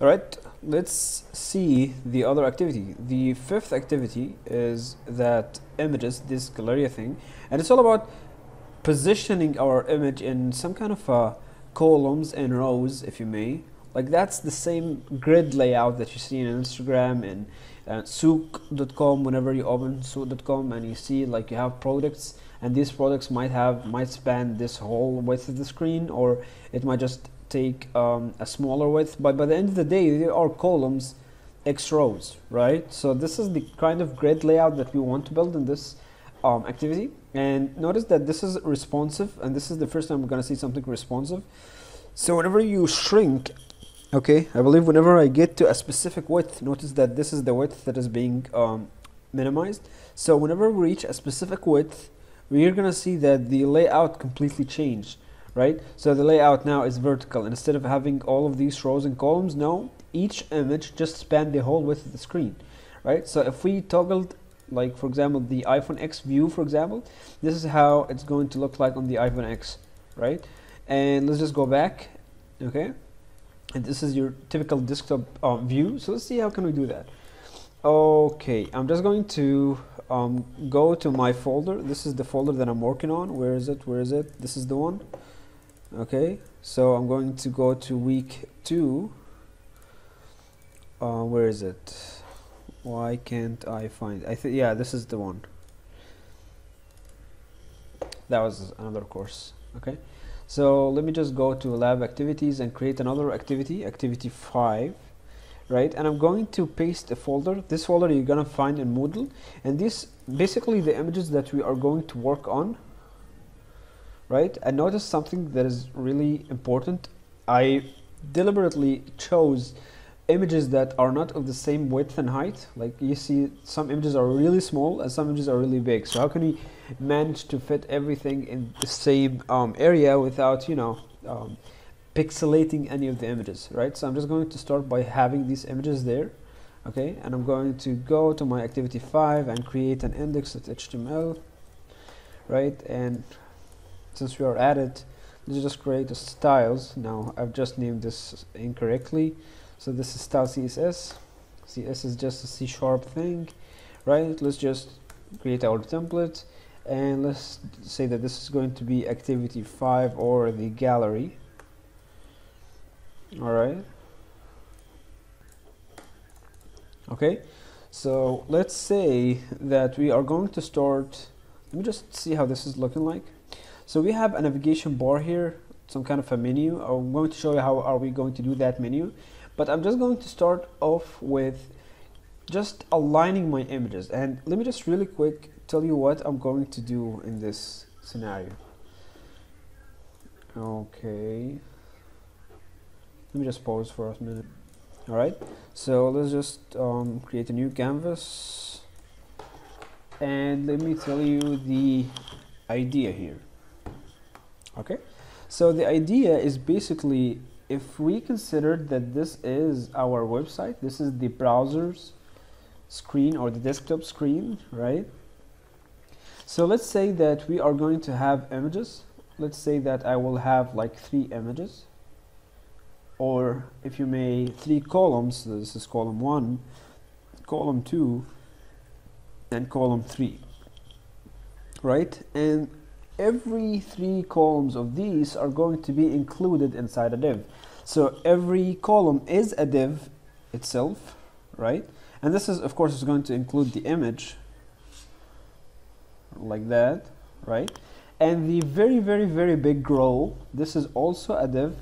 All right, let's see the other activity. The fifth activity is that images, this gallery thing, and it's all about positioning our image in some kind of columns and rows, if you may. Like that's the same grid layout that you see in Instagram and souk.com. Whenever you open souk.com and you see like you have products, and these products might span this whole width of the screen, or it might just take a smaller width, but by the end of the day there are columns, x rows, right? So this is the kind of grid layout that we want to build in this activity. And notice that this is responsive, and this is the first time we're going to see something responsive. So whenever you shrink, okay, I believe whenever I get to a specific width, notice that this is the width that is being minimized. So whenever we reach a specific width, we're going to see that the layout completely changed, right? So the layout now is vertical. Instead of having all of these rows and columns, no, each image just spanned the whole width of the screen, right? So if we toggled, like for example, the iPhone X view, for example, this is how it's going to look like on the iPhone X, right? And let's just go back, okay? And this is your typical desktop view. So let's see how can we do that. Okay, I'm just going to go to my folder. This is the folder that I'm working on. Where is it? Where is it? This is the one. Okay, so I'm going to go to week 2. Where is it? Why can't I find it? Yeah, this is the one. That was another course. Okay, so let me just go to lab activities and create another activity, activity 5, right? And I'm going to paste a folder. This folder you're gonna find in Moodle, and this basically the images that we are going to work on, right? And notice something that is really important. I deliberately chose images that are not of the same width and height. Like you see, some images are really small and some images are really big. So how can we manage to fit everything in the same area without, you know, pixelating any of the images, right? So I'm just going to start by having these images there, okay? And I'm going to go to my activity 5 and create an index.html, right? And since we are at it, let's just create the styles. Now I've just named this incorrectly. So this is style CSS. CS is just a C# thing, right? Let's just create our template, and let's say that this is going to be activity 5 or the gallery. All right. Okay. So let's say that we are going to start. Let me just see how this is looking like. So we have a navigation bar here, some kind of a menu. I'm going to show you how are we going to do that menu. But I'm just going to start off with just aligning my images. And let me just really quick tell you what I'm going to do in this scenario. Okay. Let me just pause for a minute. All right. So let's just create a new canvas. And let me tell you the idea here. Okay. So the idea is basically, if we consider that this is our website, this is the browser's screen or the desktop screen, right? So let's say that we are going to have images. Let's say that I will have like 3 images, or if you may, 3 columns. So this is column 1, column 2, and column 3, right? And every 3 columns of these are going to be included inside a div. So every column is a div itself, right? And this is, of course, is going to include the image like that, right? And the very, very, very big row, this is also a div,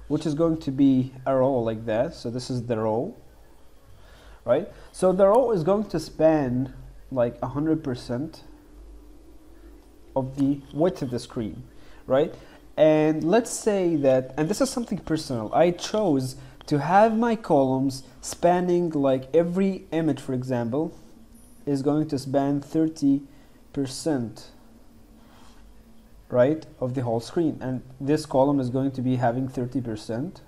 which is going to be a row like that. So this is the row, right? So the row is going to span like 100% of the width of the screen, right? And let's say that, and this is something personal, I chose to have my columns spanning, like every image, for example, is going to span 30%, right, of the whole screen. And this column is going to be having 30%,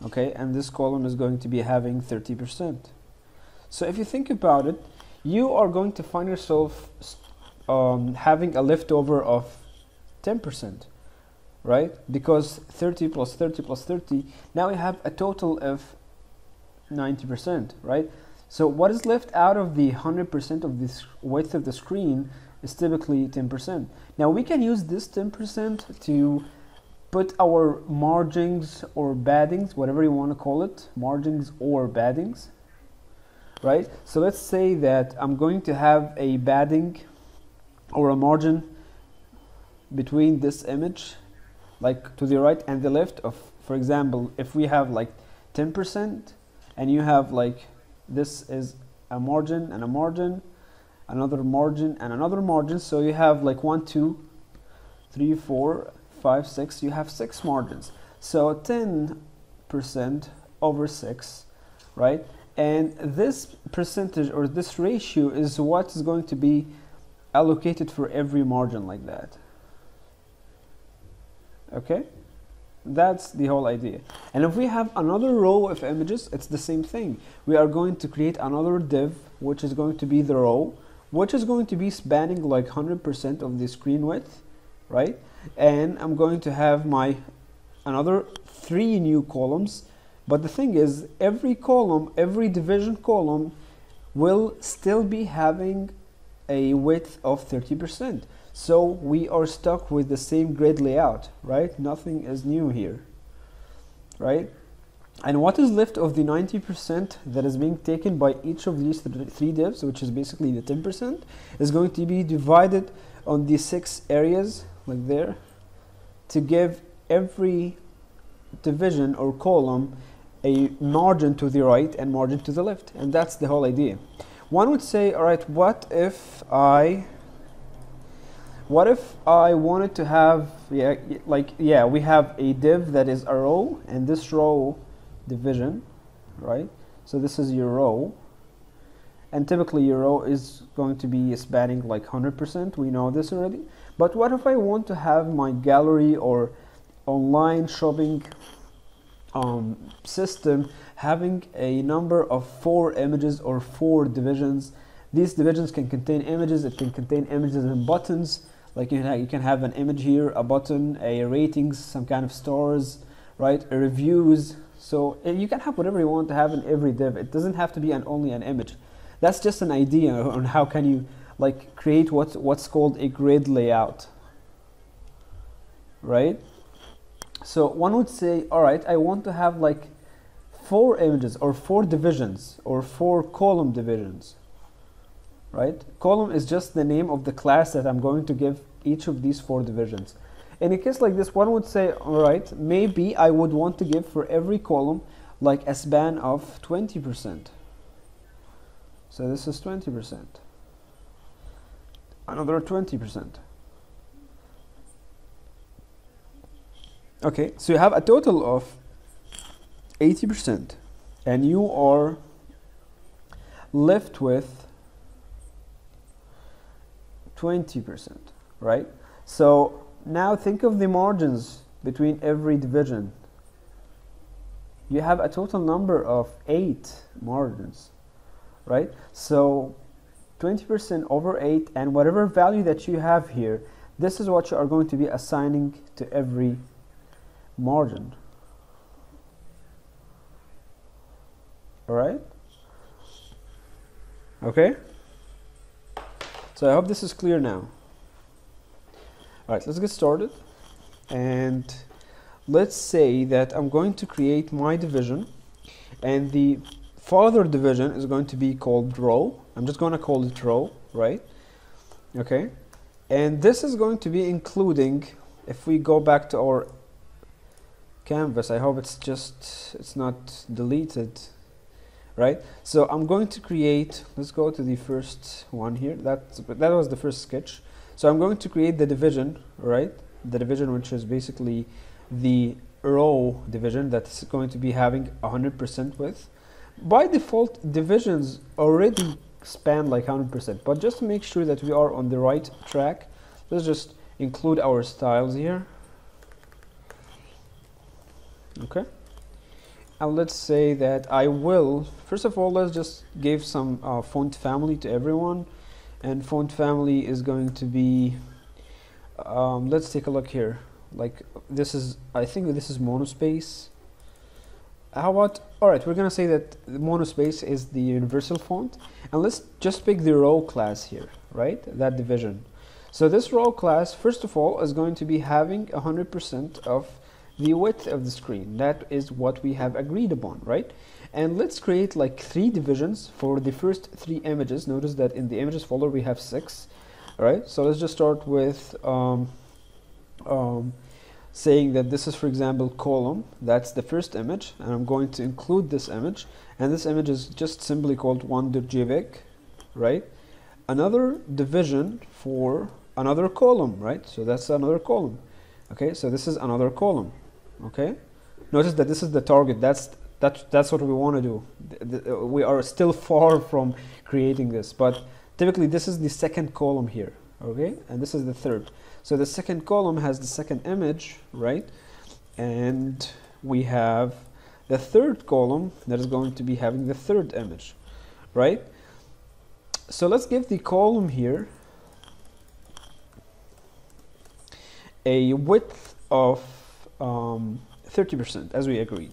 okay, and this column is going to be having 30%. So if you think about it, you are going to find yourself having a leftover of 10%, right? Because 30 plus 30 plus 30, now we have a total of 90%, right? So what is left out of the 100% of this width of the screen is typically 10%. Now we can use this 10% to put our margins or paddings, whatever you want to call it, margins or paddings, right? So let's say that I'm going to have a padding or a margin between this image, like to the right and the left of, for example, if we have like 10% and you have like, this is a margin and a margin, another margin and another margin, so you have like 1 2 3 4 5 6, you have 6 margins, so 10% over 6, right? And this percentage or this ratio is what is going to be allocated for every margin like that. Okay, that's the whole idea. And if we have another row of images, it's the same thing. We are going to create another div, which is going to be the row, which is going to be spanning like 100% of the screen width, right? And I'm going to have my another 3 new columns. But the thing is, every column, every division column will still be having a width of 30%. So we are stuck with the same grid layout, right? Nothing is new here, right? And what is left of the 90% that is being taken by each of these 3 divs, which is basically the 10%, is going to be divided on the 6 areas, like there, to give every division or column a margin to the right and margin to the left. And that's the whole idea. One would say, all right, what if I wanted to have, we have a div that is a row, and this row division, right? So this is your row, and typically your row is going to be spanning like 100%. We know this already. But what if I want to have my gallery or online shopping system having a number of 4 images or 4 divisions? These divisions can contain images. It can contain images and buttons. Like you can have an image here, a button, a ratings, some kind of stars, right? A reviews. So you can have whatever you want to have in every div. It doesn't have to be only an image. That's just an idea on how can you like create what's called a grid layout, right? So one would say, all right, I want to have like 4 images or 4 divisions or 4 column divisions, right? Column is just the name of the class that I'm going to give each of these 4 divisions. In a case like this, one would say, all right, maybe I would want to give for every column like a span of 20%. So this is 20%. Another 20%. Okay, so you have a total of 80%, and you are left with 20%, right? So now think of the margins between every division. You have a total number of 8 margins, right? So 20% over 8, and whatever value that you have here, this is what you are going to be assigning to every margin. All right? Okay? So I hope this is clear now. All right, let's get started. And let's say that I'm going to create my division, and the further division is going to be called row. I'm just going to call it row, right? Okay. And this is going to be including, if we go back to our canvas, I hope it's not deleted, right? So I'm going to create, let's go to the first one here. That was the first sketch. So I'm going to create the division, right? The division, which is basically the row division that's going to be having 100% width. By default, divisions already span like 100%, but just to make sure that we are on the right track, let's just include our styles here. Okay, and let's say that I will, first of all, let's just give some font family to everyone, and font family is going to be, let's take a look here. like this is, I think this is monospace. How about, all right, we're gonna say that the monospace is the universal font, and let's just pick the row class here, right? That division. So this row class, first of all, is going to be having 100% of the width of the screen. That is what we have agreed upon, right? And let's create like 3 divisions for the first 3 images. Notice that in the images folder we have 6. All right, so let's just start with saying that this is, for example, column. That's the first image, and I'm going to include this image, and this image is just simply called 1.jpg, right? Another division for another column, right? So that's another column. Okay, so this is another column. Okay, notice that this is the target. That's what we want to do. We are still far from creating this, but typically this is the second column here. Okay, and this is the third. So the second column has the second image, right? And we have the third column that is going to be having the third image, right? So let's give the column here a width of 30%, as we agreed.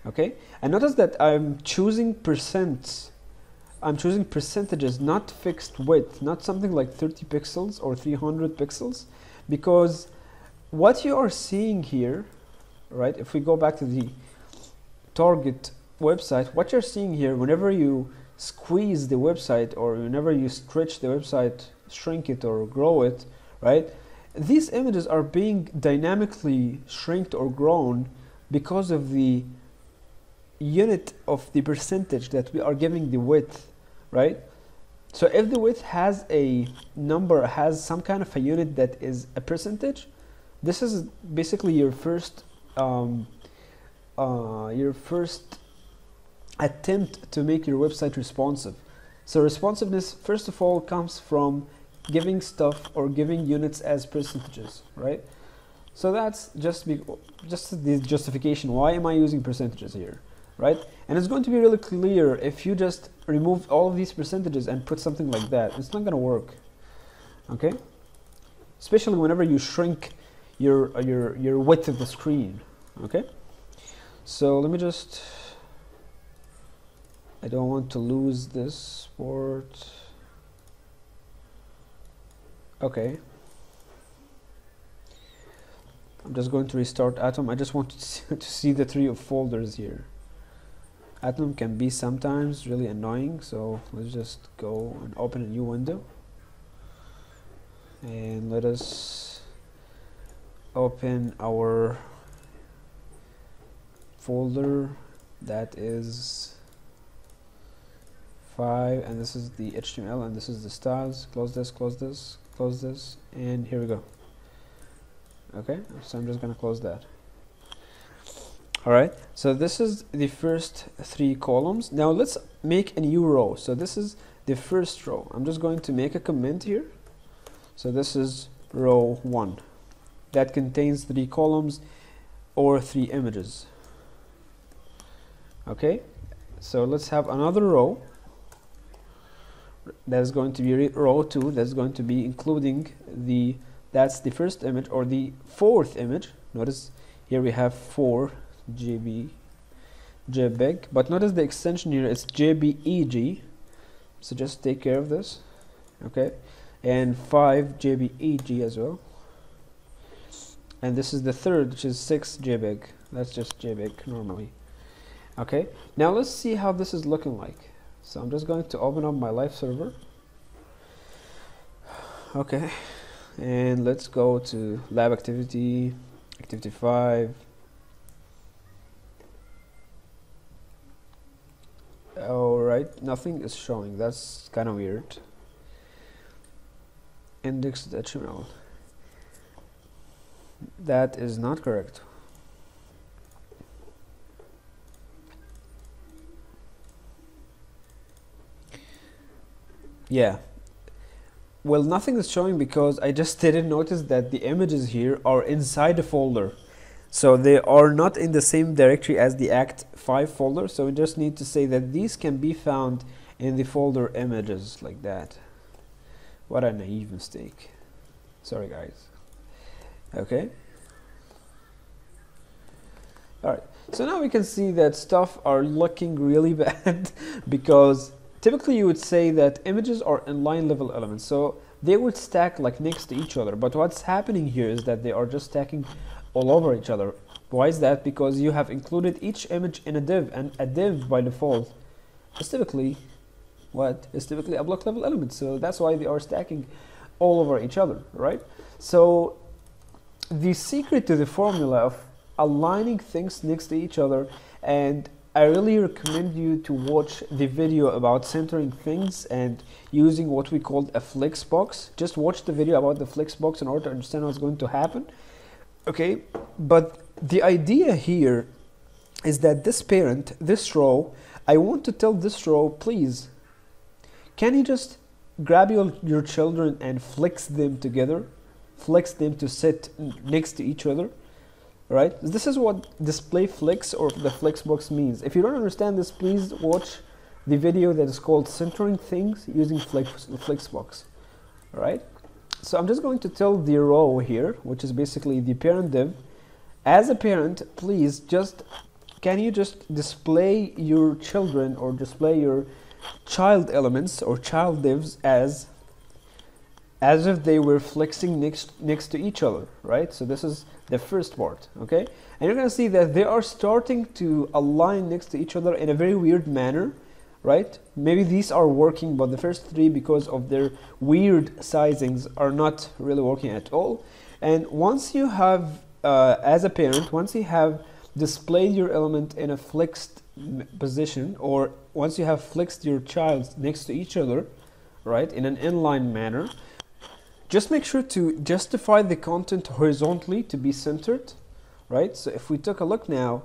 Okay, and notice that I'm choosing percentages, not fixed width, not something like 30 pixels or 300 pixels, because what you are seeing here, right, if we go back to the target website, what you're seeing here, whenever you squeeze the website or whenever you stretch the website, shrink it or grow it, right, these images are being dynamically shrinked or grown because of the unit of the percentage that we are giving the width, right? So if the width has a number, has some kind of a unit that is a percentage, this is basically your first attempt to make your website responsive. So responsiveness, first of all, comes from giving stuff or giving units as percentages, right? So that's just the justification. Why am I using percentages here, right? And it's going to be really clear if you just remove all of these percentages and put something like that. It's not going to work, okay? Especially whenever you shrink your width of the screen, okay? So let me just, I don't want to lose this port. Okay, I'm just going to restart Atom. I just want to see the tree of folders here. Atom can be sometimes really annoying, so let's just go and open a new window, and let us open our folder that is 5, and this is the HTML, and this is the styles. Close this, close this, close this, and here we go. Okay, so I'm just gonna close that. All right, so this is the first 3 columns. Now let's make a new row. So this is the first row. I'm just going to make a comment here. So this is row 1 that contains 3 columns or 3 images. Okay, so let's have another row that's going to be row 2, that's going to be including that's the first image or the 4th image. Notice here we have 4 JPEG, but notice the extension here is JPEG, so just take care of this, okay? And 5 JPEG as well, and this is the 3rd, which is 6 JPEG. That's just JPEG normally. Okay, now let's see how this is looking like. So I'm just going to open up my live server. Okay, and let's go to lab activity 5. Alright, nothing is showing. That's kind of weird. Index.html. That is not correct. Yeah, well, nothing is showing because I just didn't notice that the images here are inside the folder, so they are not in the same directory as the Act 5 folder. So we just need to say that these can be found in the folder images, like that. What a naive mistake. Sorry guys. Okay. All right. So now we can see that stuff are looking really bad because typically you would say that images are inline level elements. So they would stack like next to each other. But what's happening here is that they are just stacking all over each other. Why is that? Because you have included each image in a div, and a div by default is typically what? Is typically a block level element. So that's why they are stacking all over each other, right? So the secret to the formula of aligning things next to each other, and I really recommend you to watch the video about centering things and using what we called a flex box. Just watch the video about the flex box in order to understand what's going to happen. Okay, but the idea here is that this parent, this row, I want to tell this row, please, can you just grab your children and flex them together, flex them to sit next to each other, right? This is what display flex or the flex box means. If you don't understand this, please watch the video that is called centering things using flex box, all right? So I'm just going to tell the row here, which is basically the parent div, as a parent, please just, can you just display your children or display your child elements or child divs as if they were flexing next to each other, right? So this is the first part, okay? And you're gonna see that they are starting to align next to each other in a very weird manner, right? Maybe these are working, but the first three, because of their weird sizings, are not really working at all. And once you have, as a parent, once you have displayed your element in a flexed position, or once you have flexed your child next to each other, right, in an inline manner, just make sure to justify the content horizontally to be centered, right? So if we took a look now,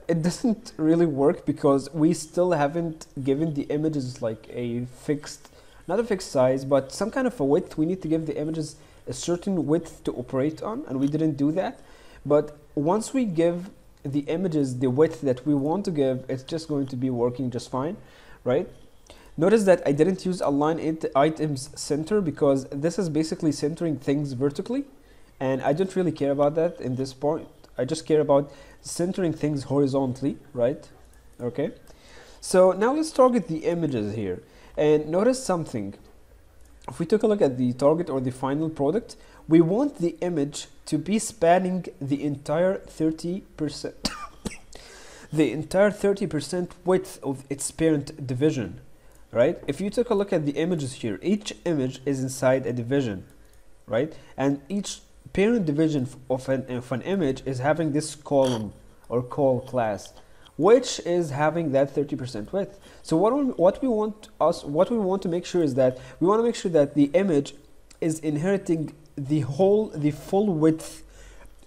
it doesn't really work because we still haven't given the images like a fixed, not a fixed size, but some kind of a width. We need to give the images a certain width to operate on, and we didn't do that. But once we give the images the width that we want to give, it's just going to be working just fine, right? Notice that I didn't use align items center because this is basically centering things vertically, and I don't really care about that in this point. I just care about centering things horizontally, right? Okay. So now let's target the images here, and notice something. If we took a look at the target or the final product, we want the image to be spanning the entire 30%, the entire 30% width of its parent division, right? If you took a look at the images here, each image is inside a division, right? And each parent division of an image is having this column or call class, which is having that 30% width. So what we want to make sure is that we want to make sure that the image is inheriting the full width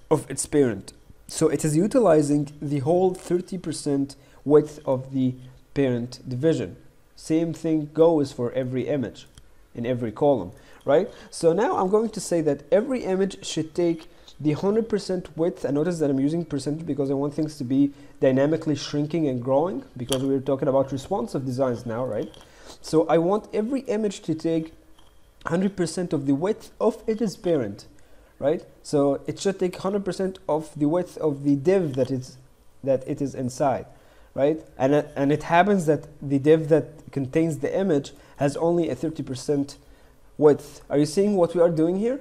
of its parent. So it is utilizing the whole 30% width of the parent division. Same thing goes for every image in every column, right? So now I'm going to say that every image should take the 100% width, and notice that I'm using percentage because I want things to be dynamically shrinking and growing, because we're talking about responsive designs now, right? So I want every image to take 100% of the width of its parent, right? So it should take 100% of the width of the div that it is inside, right? And it happens that the div that contains the image has only a 30% width. Are you seeing what we are doing here?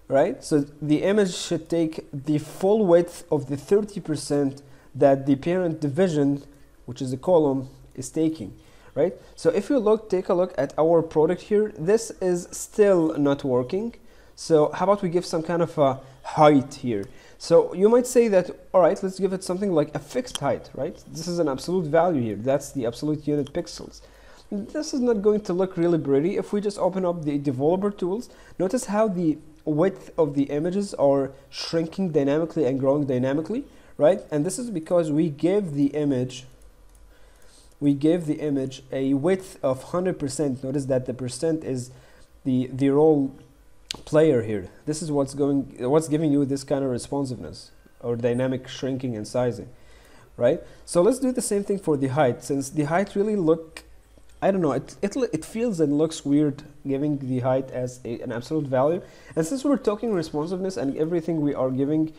Right? So the image should take the full width of the 30% that the parent division, which is a column, is taking, right? So if you take a look at our product here, this is still not working. So how about we give some kind of a height here? So you might say that, all right, let's give it something like a fixed height, right? This is an absolute value here. That's the absolute unit pixels. This is not going to look really pretty. If we just open up the developer tools, notice how the width of the images are shrinking dynamically and growing dynamically, right? And this is because we gave the image a width of 100%. Notice that the percent is the role player here. This is what's giving you this kind of responsiveness or dynamic shrinking and sizing, right? So let's do the same thing for the height, since the height really look I don't know, it feels and looks weird giving the height as an absolute value. And since we're talking responsiveness and everything we are giving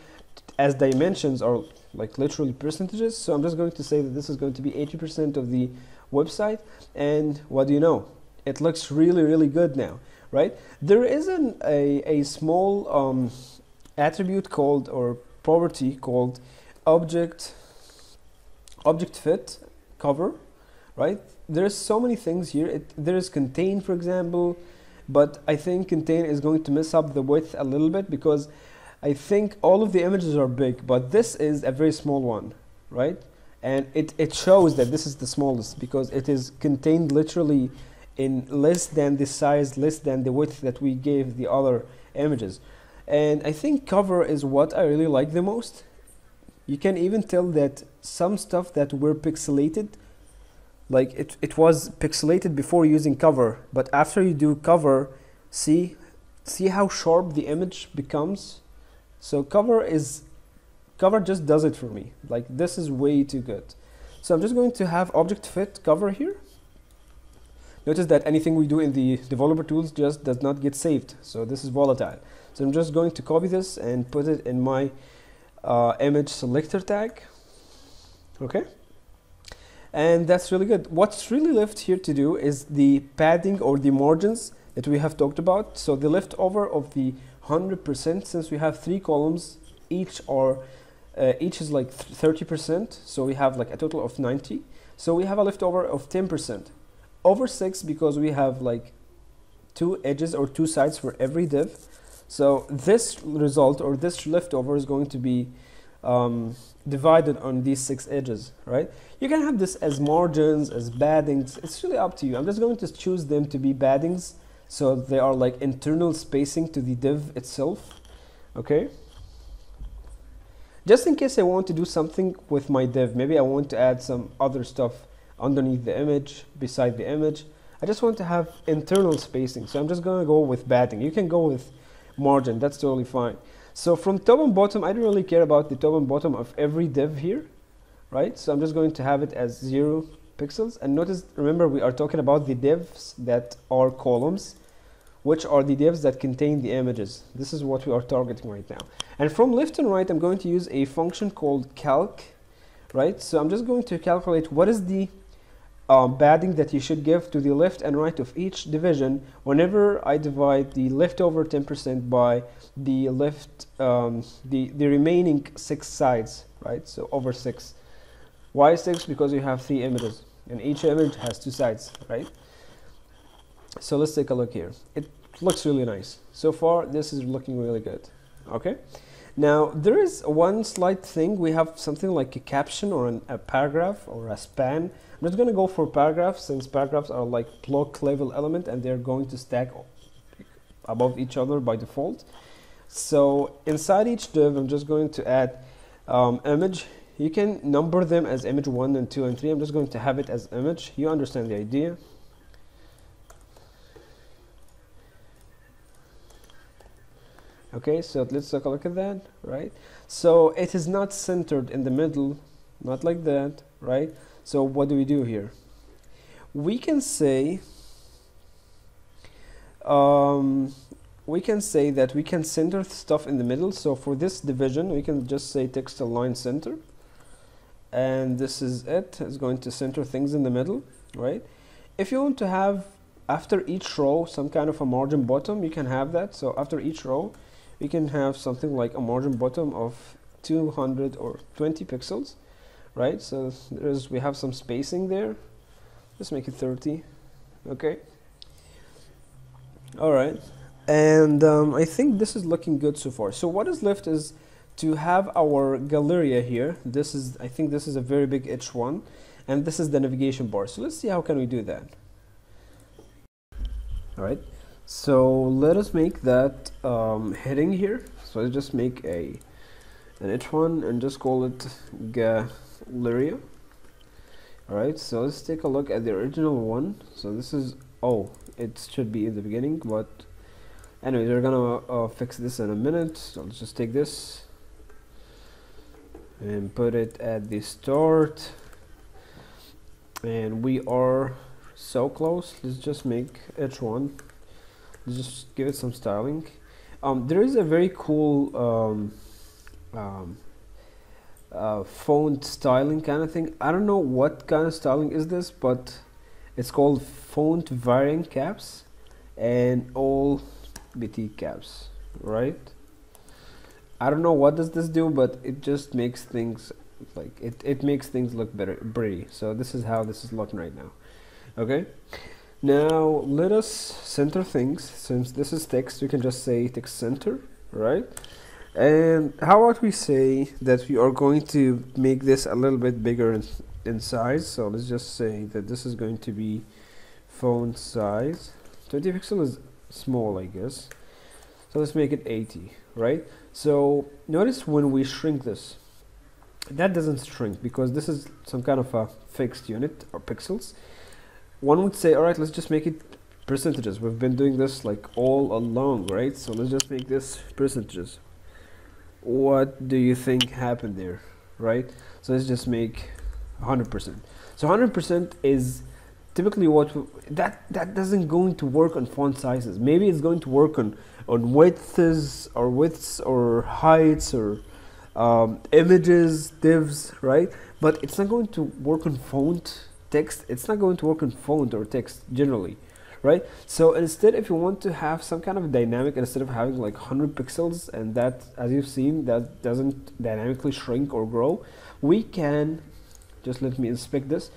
as dimensions are like literally percentages, so I'm just going to say that this is going to be 80% of the website. And what do you know? It looks really, really good now, right? There is a small attribute called, or property called object fit cover, right? There's so many things here. There is contain, for example, but I think contain is going to mess up the width a little bit, because I think all of the images are big, but this is a very small one, right? And it shows that this is the smallest because it is contained literally in less than the size, less than the width that we gave the other images. And I think cover is what I really like the most. You can even tell that some stuff that were pixelated, like it was pixelated before using cover, but after you do cover, see how sharp the image becomes. So cover just does it for me. Like, this is way too good. So I'm just going to have object fit cover here. Notice that anything we do in the developer tools just does not get saved, so this is volatile. So I'm just going to copy this and put it in my image selector tag. Okay, and that's really good. What's really left here to do is the padding or the margins that we have talked about. So the leftover of the 100%, since we have 3 columns, each is like 30%, so we have like a total of 90. So we have a leftover of 10% over 6, because we have like 2 edges or 2 sides for every div. So this result, or this leftover, is going to be divided on these 6 edges, right? You can have this as margins, as paddings. It's really up to you. I'm just going to choose them to be paddings, so they are like internal spacing to the div itself. Okay, just in case I want to do something with my div, maybe I want to add some other stuff underneath the image, beside the image. I just want to have internal spacing, so I'm just going to go with padding. You can go with margin, that's totally fine. So from top and bottom, I don't really care about the top and bottom of every div here, right? So I'm just going to have it as 0 pixels. And notice, remember, we are talking about the divs that are columns, which are the divs that contain the images. This is what we are targeting right now. And from left and right, I'm going to use a function called calc, right? So I'm just going to calculate what is the padding that you should give to the left and right of each division whenever I divide the leftover 10% by the the remaining 6 sides, right? So over 6. Why 6? Because you have 3 images and each image has 2 sides, right? So let's take a look here. It looks really nice. So far, this is looking really good. Okay. Now, there is one slight thing. We have something like a caption or a paragraph or a span. I'm just going to go for paragraphs, since paragraphs are like block level element and they're going to stack above each other by default. So inside each div, I'm just going to add image. You can number them as image 1 and 2 and 3. I'm just going to have it as image. You understand the idea. Okay, so let's take a look at that, right? So it is not centered in the middle, not like that, right? So what do we do here? We can say that we can center stuff in the middle. So for this division, we can just say text align center, and this is it. It's going to center things in the middle, right? If you want to have after each row some kind of a margin bottom, you can have that. So after each row, we can have something like a margin bottom of 200 or 20 pixels, right? So we have some spacing there. Let's make it 30. Okay. All right. And I think this is looking good so far. So what is left is to have our Galleria here. I think this is a very big H1, and this is the navigation bar. So let's see how can we do that. All right. So let us make that heading here. So let's just make an H1 and just call it Galleria. Alright, so let's take a look at the original one. So this is, oh, it should be in the beginning, but anyway, we're gonna fix this in a minute. So let's just take this and put it at the start, and we are so close. Let's just make h1. Let's just give it some styling. There is a very cool font styling kind of thing. I don't know what kind of styling is this, but it's called font variant caps and all BT caps, right? I don't know what does this do, but it just makes things like it makes things look better, pretty. So this is how this is looking right now. Okay, now let us center things. Since this is text, we can just say text center, right? And how about we say that we are going to make this a little bit bigger in size. So let's just say that this is going to be font size 20 pixel is small, I guess. So let's make it 80, right? So notice when we shrink this, that doesn't shrink because this is some kind of a fixed unit or pixels. One would say, all right, let's just make it percentages. We've been doing this like all along, right? So let's just make this percentages. What do you think happened there, right? So let's just make 100%. So 100% is typically what that doesn't going to work on font sizes. Maybe it's going to work on widths or heights or images, divs, right? But it's not going to work on font text. It's not going to work on font or text generally, right? So instead, if you want to have some kind of dynamic, instead of having like 100 pixels, and that, as you've seen, that doesn't dynamically shrink or grow, we can, just let me inspect this,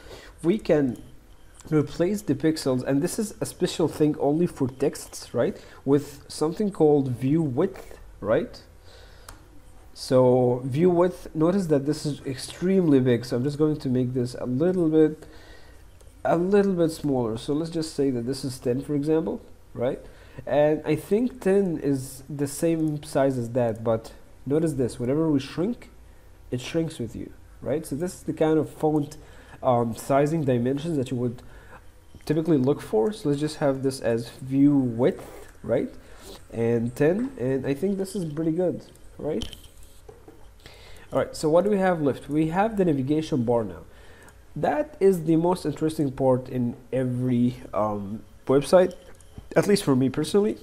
we can replace the pixels, and this is a special thing only for texts, right, with something called view width, right? So view width, notice that this is extremely big, so I'm just going to make this a little bit smaller. So let's just say that this is 10, for example, right? And I think 10 is the same size as that, but notice this, whenever we shrink, it shrinks with you, right? So this is the kind of font sizing dimensions that you would typically look for. So let's just have this as view width, right? And 10, and I think this is pretty good, right? All right, so what do we have left? We have the navigation bar now. That is the most interesting part in every website, at least for me personally.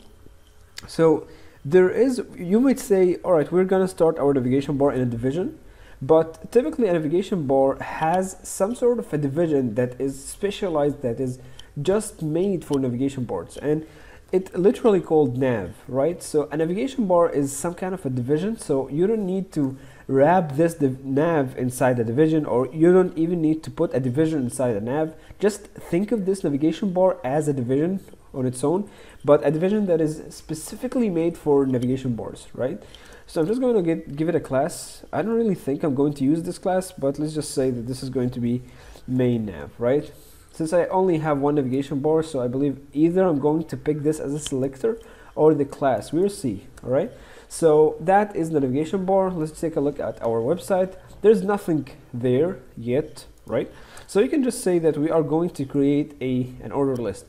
So there is, you might say, all right, we're gonna start our navigation bar in a division, but typically a navigation bar has some sort of a division that is specialized, that is just made for navigation boards, and it's literally called nav, right? So a navigation bar is some kind of a division, so you don't need to wrap this nav inside a division, or you don't even need to put a division inside a nav. Just think of this navigation bar as a division on its own, but a division that is specifically made for navigation bars, right? So I'm just going to give it a class. I don't really think I'm going to use this class, but let's just say that this is going to be main nav, right? Since I only have one navigation bar, so I believe either I'm going to pick this as a selector or the class. We'll see, all right? So that is the navigation bar. Let's take a look at our website. There's nothing there yet, right? So you can just say that we are going to create an order list.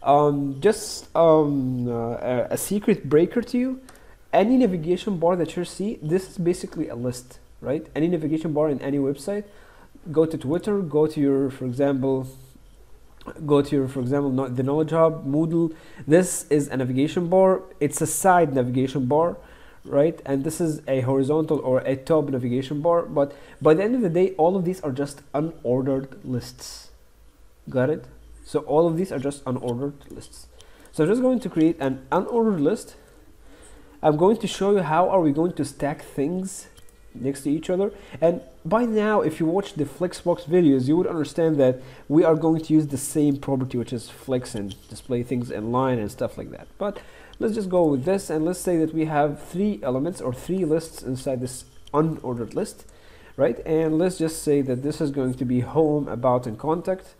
A secret breaker to you. Any navigation bar that you see, this is basically a list, right? Any navigation bar in any website, go to Twitter, go to your, for example, the Knowledge Hub, Moodle. This is a navigation bar. It's a side navigation bar, right? And this is a horizontal or a top navigation bar. But by the end of the day, all of these are just unordered lists. Got it? So all of these are just unordered lists. So I'm just going to create an unordered list. I'm going to show you how are we going to stack things next to each other. And by now, if you watch the Flexbox videos, you would understand that we are going to use the same property, which is flex and display things in line and stuff like that. But let's just go with this, and let's say that we have 3 elements or 3 lists inside this unordered list, right? And let's just say that this is going to be home, about, and contact.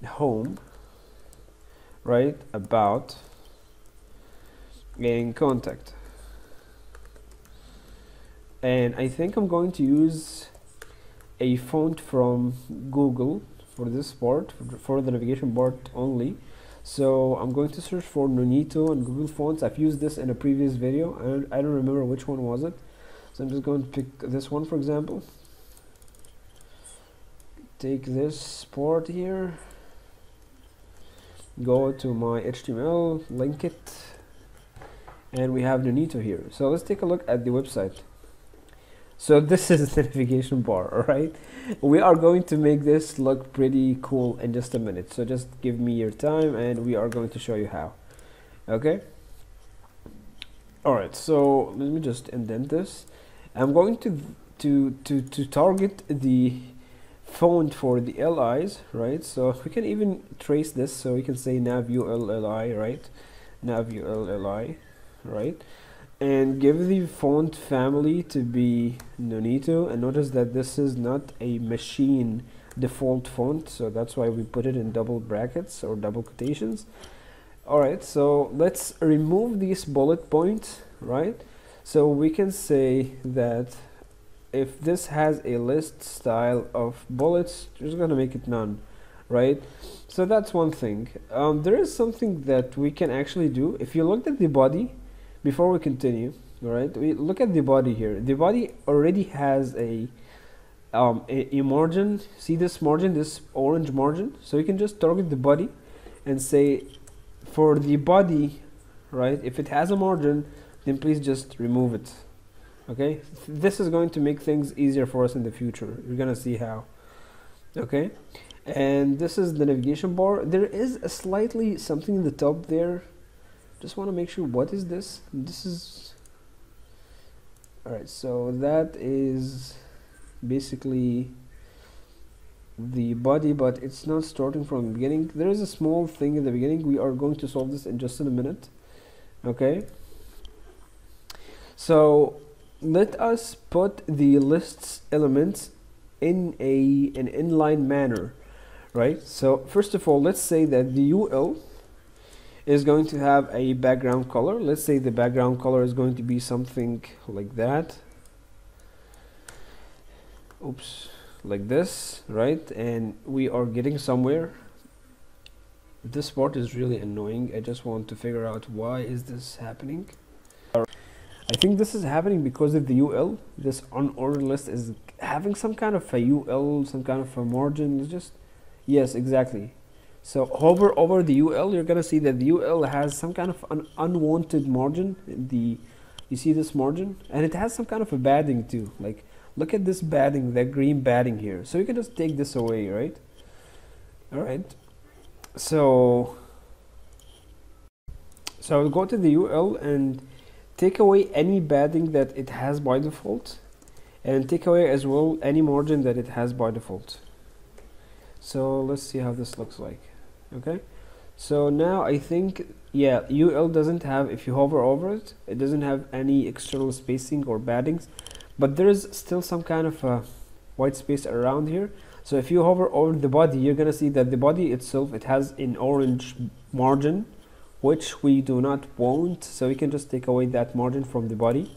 Home, right? About, and contact. And I think I'm going to use a font from Google for this part, for the navigation bar only. So I'm going to search for Nonito and Google Fonts. I've used this in a previous video. I don't remember which one was it. So I'm just going to pick this one, for example. Take this part here. go to my HTML, link it, and we have Nonito here. So let's take a look at the website. So this is the navigation bar, alright? We are going to make this look pretty cool in just a minute. So just give me your time and we are going to show you how. Okay? Alright, so let me just indent this. I'm going to target the font for the LIs, right? So we can even trace this, so we can say nav ULLI, right? Nav ULLI, right? And give the font family to be Nonito, and notice that this is not a machine default font, so that's why we put it in double brackets or double quotations. Alright, so let's remove these bullet points, right? So we can say that if this has a list style of bullets, we're just gonna make it none, right? So that's one thing. There is something that we can actually do. If you looked at the body before we continue, all right, we look at the body here. The body already has a margin. See this margin, this orange margin? So you can just target the body and say for the body, right, if it has a margin, then please just remove it. Okay, this is going to make things easier for us in the future. You're gonna see how. Okay, and this is the navigation bar. There is a slightly something in the top there. Just want to make sure, what is this? This is alright, so that is basically the body, but it's not starting from the beginning. There is a small thing in the beginning. We are going to solve this in just in a minute. Okay, so let us put the lists elements in an inline manner, right? So first of all, let's say that the UL is going to have a background color. Let's say the background color is going to be something like that. Oops, like this, right? And we are getting somewhere. This part is really annoying. I just want to figure out why is this happening. I think this is happening because of the UL. This unordered list is having some kind of a UL, some kind of a margin. It's just, yes, exactly. So hover over the UL, you're gonna see that the UL has some kind of an unwanted margin. You see this margin, and it has some kind of a padding too. Like, look at this padding, that green padding here. So you can just take this away, right? All right. So I'll go to the UL and take away any padding that it has by default, and take away as well any margin that it has by default. So let's see how this looks like. Okay, so now I think, yeah, UL doesn't have, if you hover over it, it doesn't have any external spacing or paddings, but there is still some kind of a white space around here. So if you hover over the body, you're gonna see that the body itself, it has an orange margin, which we do not want, so we can just take away that margin from the body.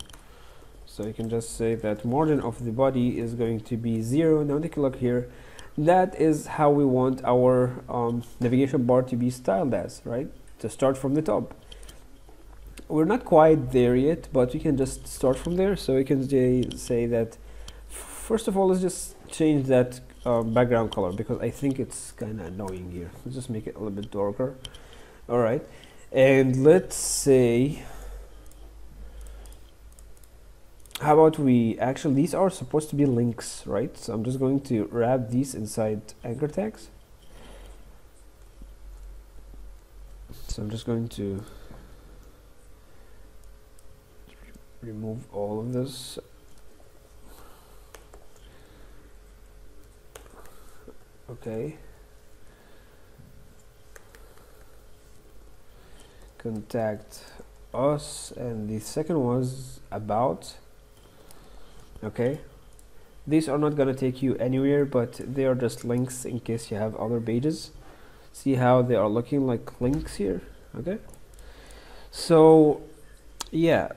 So you can just say that margin of the body is going to be 0. Now take a look here. That is how we want our navigation bar to be styled as, right? To start from the top. We're not quite there yet, but we can just start from there. So we can say that, first of all, let's just change that background color, because I think it's kind of annoying here. Let's just make it a little bit darker. All right, and let's say, how about we, actually these are supposed to be links, right? So I'm just going to wrap these inside anchor tags. So I'm just going to remove all of this. Okay. Contact us, and the second was about. Okay, these are not gonna take you anywhere, but they are just links in case you have other pages. See how they are looking like links here? Okay, so yeah,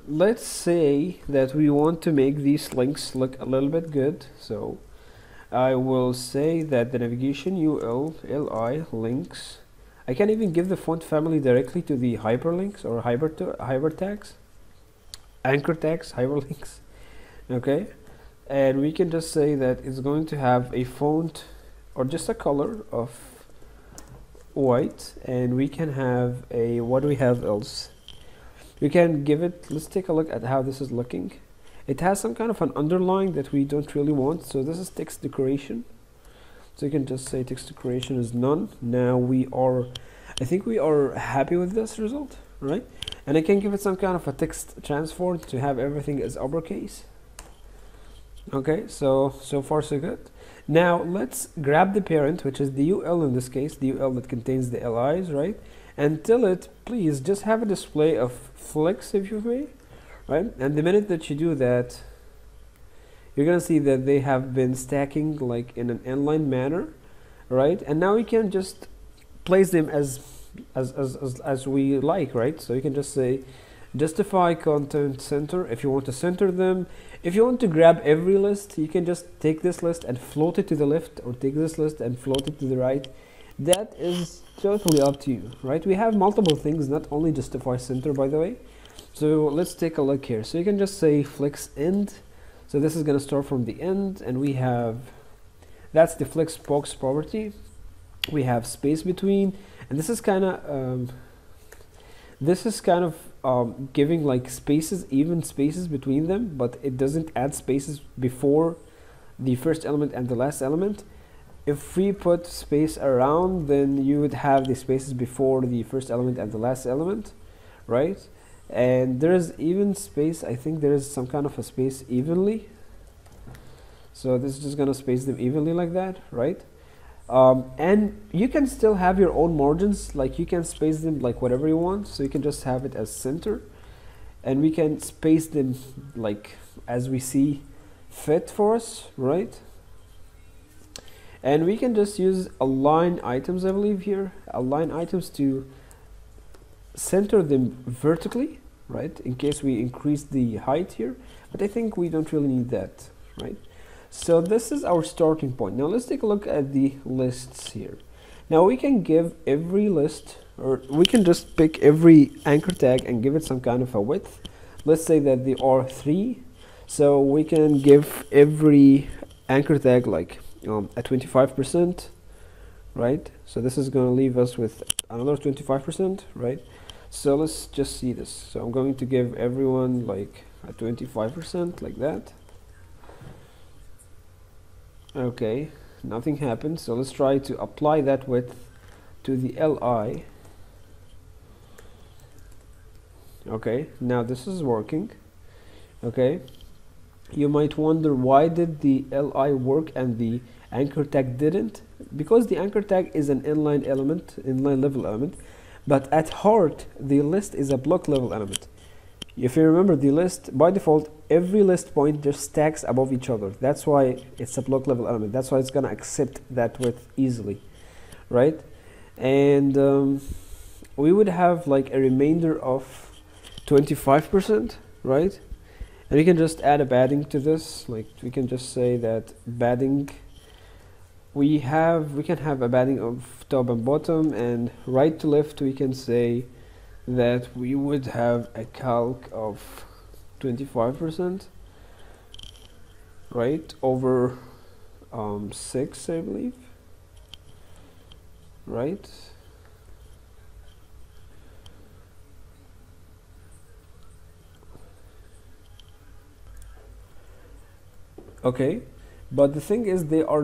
let's say that we want to make these links look a little bit good. So I will say that the navigation ULLI links, I can even give the font family directly to the hyperlinks or hyper tags, anchor tags, hyperlinks. Okay, and we can just say that it's going to have a font or just a color of white, and we can have a, what do we have else? We can give it, let's take a look at how this is looking. It has some kind of an underline that we don't really want, so this is text decoration. So you can just say text decoration is none. Now we are, I think we are happy with this result, right? And I can give it some kind of a text transform to have everything as uppercase. Okay, so far so good. Now let's grab the parent, which is the UL in this case, the UL that contains the LIs, right? And tell it, please just have a display of flex if you may, right? And the minute that you do that, you're gonna see that they have been stacking like in an inline manner, right? And now we can just place them as we like, right? So you can just say justify content center if you want to center them. If you want to grab every list, you can just take this list and float it to the left, or take this list and float it to the right. That is totally up to you, right? We have multiple things, not only justify center, by the way. So let's take a look here. So you can just say flex end. So this is going to start from the end, and we have, that's the flex box property. We have space between, and this is kind of giving like spaces, even spaces between them, but it doesn't add spaces before the first element and the last element. If we put space around, then you would have the spaces before the first element and the last element, right? And there is even space, I think there is some kind of a space evenly. So this is just gonna space them evenly like that, right? And you can still have your own margins, like you can space them like whatever you want. So you can just have it as center, and we can space them like as we see fit for us, right? And we can just use align items, I believe here, align items to center them vertically, right? In case we increase the height here, but I think we don't really need that, right? So this is our starting point. Now let's take a look at the lists here. Now we can give every list, or we can just pick every anchor tag and give it some kind of a width. Let's say that they are 3, so we can give every anchor tag like at 25%, right? So this is going to leave us with another 25%, right? So let's just see this. So I'm going to give everyone like a 25% like that. Okay, nothing happened. So let's try to apply that width to the LI. Okay, now this is working. Okay, you might wonder, why did the LI work and the anchor tag didn't? Because the anchor tag is an inline element, inline level element, but at heart the list is a block level element. If you remember, the list by default, every list point just stacks above each other. That's why it's a block level element. That's why it's gonna accept that width easily, right? And we would have like a remainder of 25%, right? And we can just add a padding to this. Like we can just say that padding, we can have a padding of top and bottom, and right to left we can say that we would have a calc of 25%, right, over 6, I believe, right? Okay, but the thing is, they are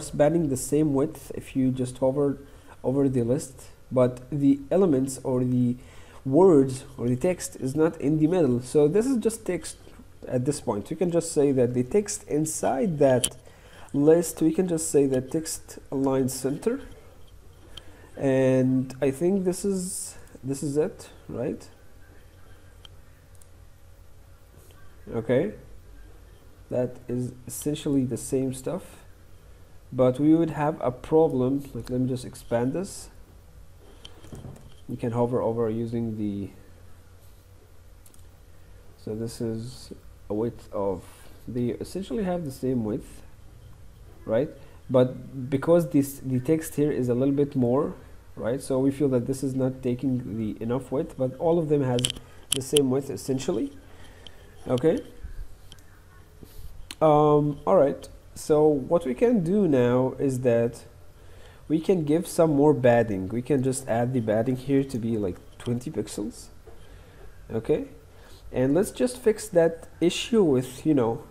spanning the same width if you just hover over the list, but the elements or the words or the text is not in the middle. So this is just text at this point. You can just say that the text inside that list, we can just say that text align center, and I think this is it, right? Okay, that is essentially the same stuff, but we would have a problem. Like, let me just expand this. We can hover over using the, so this is a width of, they essentially have the same width, right? But because the text here is a little bit more, right? So we feel that this is not taking the enough width, but all of them has the same width essentially. Okay. All right. So what we can do now is that we can give some more padding. We can just add the padding here to be like 20 pixels. Okay, and let's just fix that issue with, you know,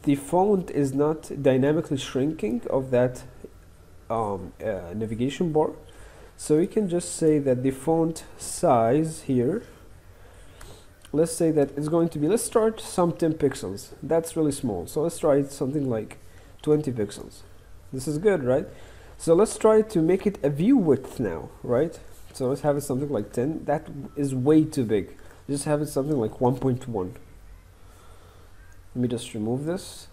the font is not dynamically shrinking of that navigation bar. So we can just say that the font size here, let's say that it's going to be, let's start some 10 pixels. That's really small. So let's try something like 20 pixels. This is good, right? So let's try to make it a view width now, right? So let's have it something like 10. That is way too big. Just have it something like 1.1. Let me just remove this.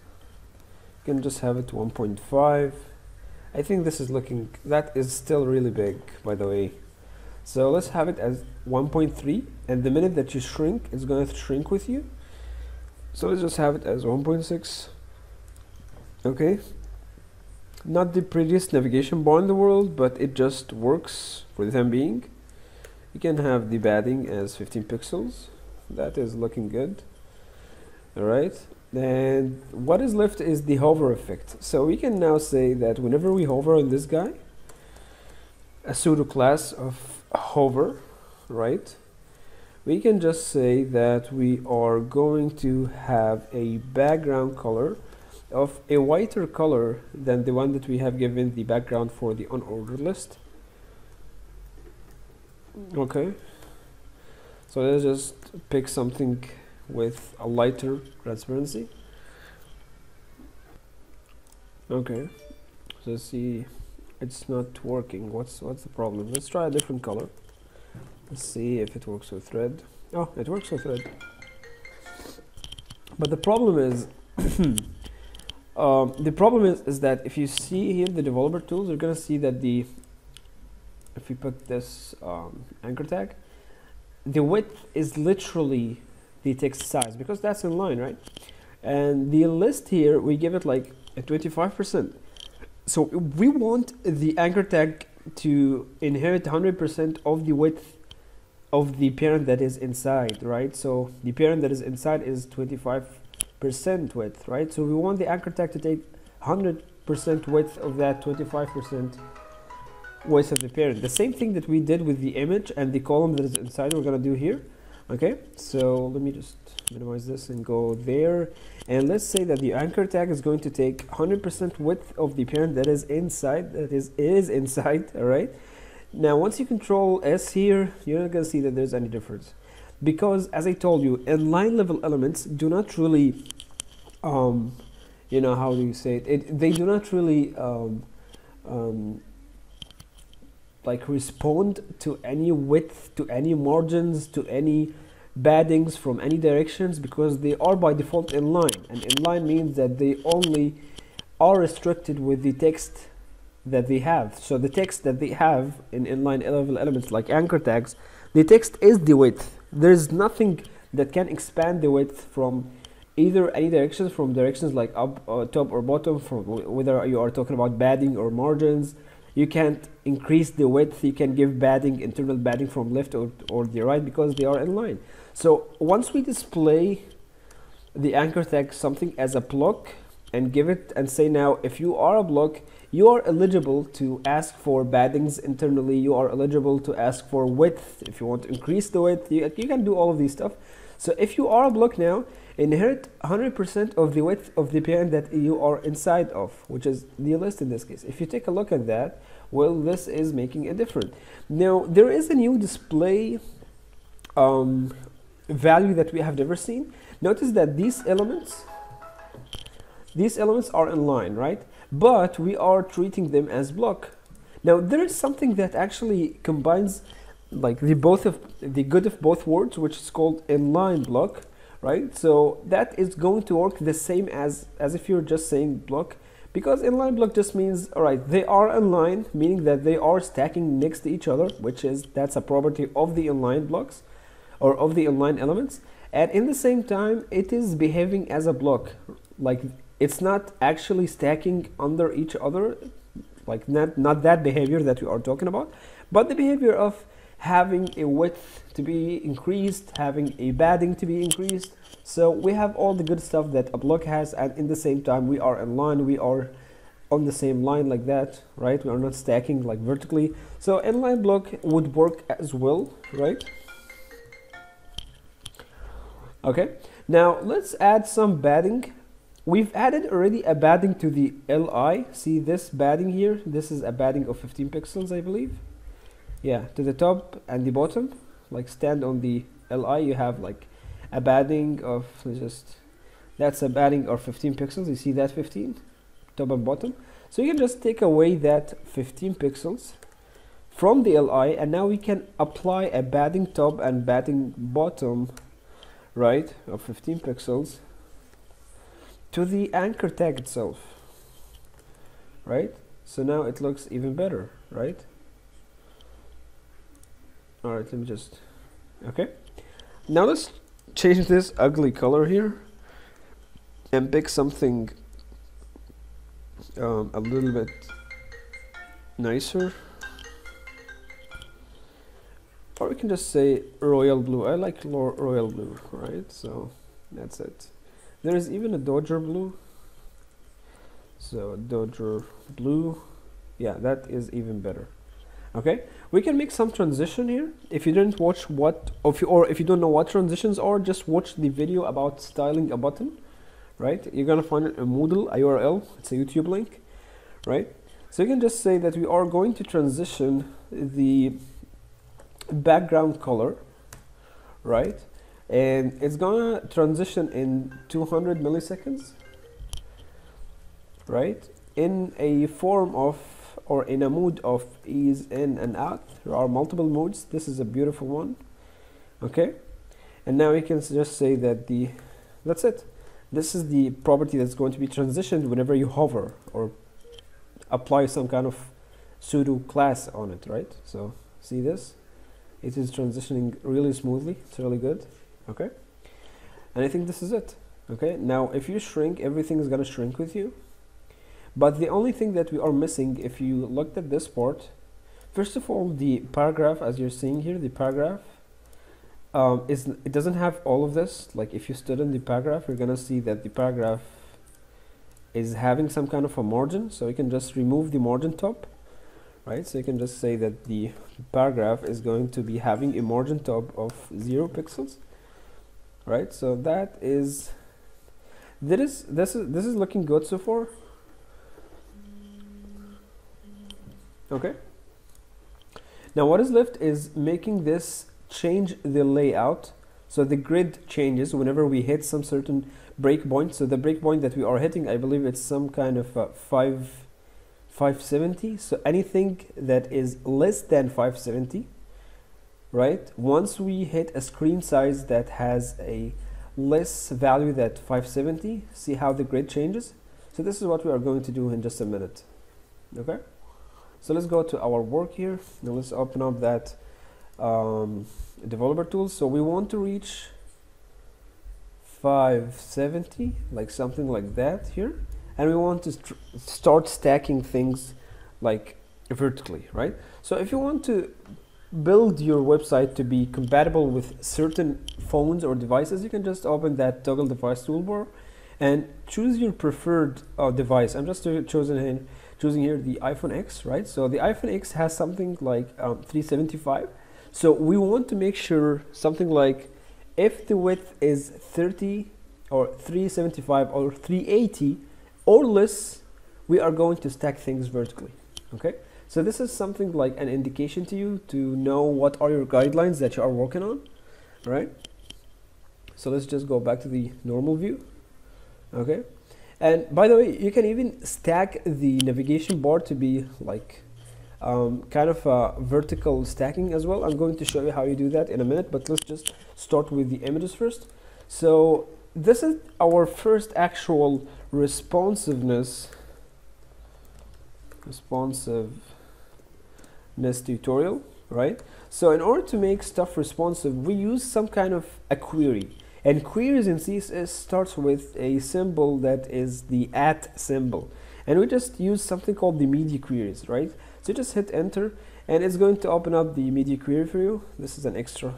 You can just have it 1.5. I think this is looking, that is still really big, by the way. So let's have it as 1.3, and the minute that you shrink, it's going to shrink with you. So let's just have it as 1.6. Okay. Not the prettiest navigation bar in the world, but it just works for the time being. You can have the padding as 15 pixels. That is looking good. Alright. And what is left is the hover effect. So we can now say that whenever we hover on this guy, a pseudo class of hover, right? We can just say that we are going to have a background color of a whiter color than the one that we have given the background for the unordered list. Okay. So let's just pick something with a lighter transparency. Okay, so let's see, it's not working. What's the problem? Let's try a different color. Let's see if it works with red. Oh, it works with red. But the problem is is that if you see here the developer tools, you're gonna see that if we put this anchor tag, the width is literally the text size, because that's in line, right? And the list here, we give it like a 25%. So we want the anchor tag to inherit 100% of the width of the parent that is inside, right? So the parent that is inside is 25% width, right? So we want the anchor tag to take 100% width of that 25% width of the parent. The same thing that we did with the image and the column that is inside, we're gonna do here. Okay, so let me just minimize this and go there, and let's say that the anchor tag is going to take 100% width of the parent that is inside, that is inside. All right, now once you control S here, you're not going to see that there's any difference, because as I told you, inline level elements do not really you know, how do you say it, they do not really like respond to any width, to any margins, to any paddings from any directions, because they are by default inline, and inline means that they only are restricted with the text that they have. So the text that they have in inline level elements like anchor tags, the text is the width. There's nothing that can expand the width from either any directions, from directions like up, top or bottom, from whether you are talking about padding or margins. You can't increase the width, you can give padding, internal padding from left or the right, because they are in line. So once we display the anchor tag something as a block and give it and say, now if you are a block, you are eligible to ask for paddings internally, you are eligible to ask for width if you want to increase the width, you can do all of these stuff. So if you are a block now, inherit 100% of the width of the parent that you are inside of, which is the list in this case. If you take a look at that, well, this is making a difference. Now there is a new display value that we have never seen. Notice that these elements are in line, right? But we are treating them as block. Now there is something that actually combines like the good of both worlds, which is called inline block, right? So that is going to work the same as if you're just saying block, because inline block just means, all right, they are in line, meaning that they are stacking next to each other, that's a property of the inline blocks or of the inline elements, and in the same time it is behaving as a block, like it's not actually stacking under each other, like not that behavior that we are talking about, but the behavior of having a width to be increased, having a padding to be increased. So we have all the good stuff that a block has, and in the same time we are in line, we are on the same line like that, right? We are not stacking like vertically. So inline block would work as well, right? Okay, now let's add some padding. We've added already a padding to the LI. See this padding here? This is a padding of 15 pixels, I believe. Yeah, to the top and the bottom, like stand on the LI, you have like a padding of that's a padding of 15 pixels. You see that 15, top and bottom. So you can just take away that 15 pixels from the LI, and now we can apply a padding top and padding bottom, right, of 15 pixels to the anchor tag itself, right? So now it looks even better, right? All right, let me just, okay. Now let's change this ugly color here and pick something a little bit nicer. Or we can just say royal blue. I like royal blue, right? So that's it. There is even a Dodger blue. So Dodger blue, yeah, that is even better. Okay, we can make some transition here. If you didn't watch or if you don't know what transitions are, just watch the video about styling a button, right? You're gonna find it in Moodle, a URL, it's a YouTube link, right? So you can just say that we are going to transition the background color, right? And it's gonna transition in 200 milliseconds, right? In a form of, or in a mode of ease in and out. There are multiple modes. This is a beautiful one. Okay, and now we can just say that that's it. This is the property that's going to be transitioned whenever you hover or apply some kind of pseudo class on it, right? So see this? It is transitioning really smoothly. It's really good. Okay, and I think this is it. Okay, now if you shrink, everything is gonna shrink with you. But the only thing that we are missing, if you looked at this part, first of all, the paragraph, as you're seeing here, the paragraph it doesn't have all of this. Like if you stood in the paragraph, you're gonna see that the paragraph is having some kind of a margin. So you can just remove the margin top, right? So you can just say that the paragraph is going to be having a margin top of 0 pixels, right? So that is, this is looking good so far. Okay, now what is left is making this change the layout, so the grid changes whenever we hit some certain breakpoint. So the breakpoint that we are hitting, I believe it's some kind of 570. So anything that is less than 570, right? Once we hit a screen size that has a less value than 570, see how the grid changes. So this is what we are going to do in just a minute. Okay, so let's go to our work here. Now let's open up that developer tools. So we want to reach 570, like something like that here, and we want to start stacking things like vertically, right? So if you want to build your website to be compatible with certain phones or devices, you can just open that toggle device toolbar and choose your preferred device. I'm just choosing here the iPhone X, right? So the iPhone X has something like 375. So we want to make sure something like, if the width is 30 or 375 or 380 or less, we are going to stack things vertically. Okay, so this is something like an indication to you to know what are your guidelines that you are working on, right? So let's just go back to the normal view. Okay, and by the way, you can even stack the navigation bar to be like kind of vertical stacking as well. I'm going to show you how you do that in a minute, but let's just start with the images first. So this is our first actual responsiveness tutorial, right? So in order to make stuff responsive, we use some kind of a query, and queries in CSS starts with a symbol that is the @ symbol, and we just use something called the media queries, right? So just hit enter and it's going to open up the media query for you. This is an extra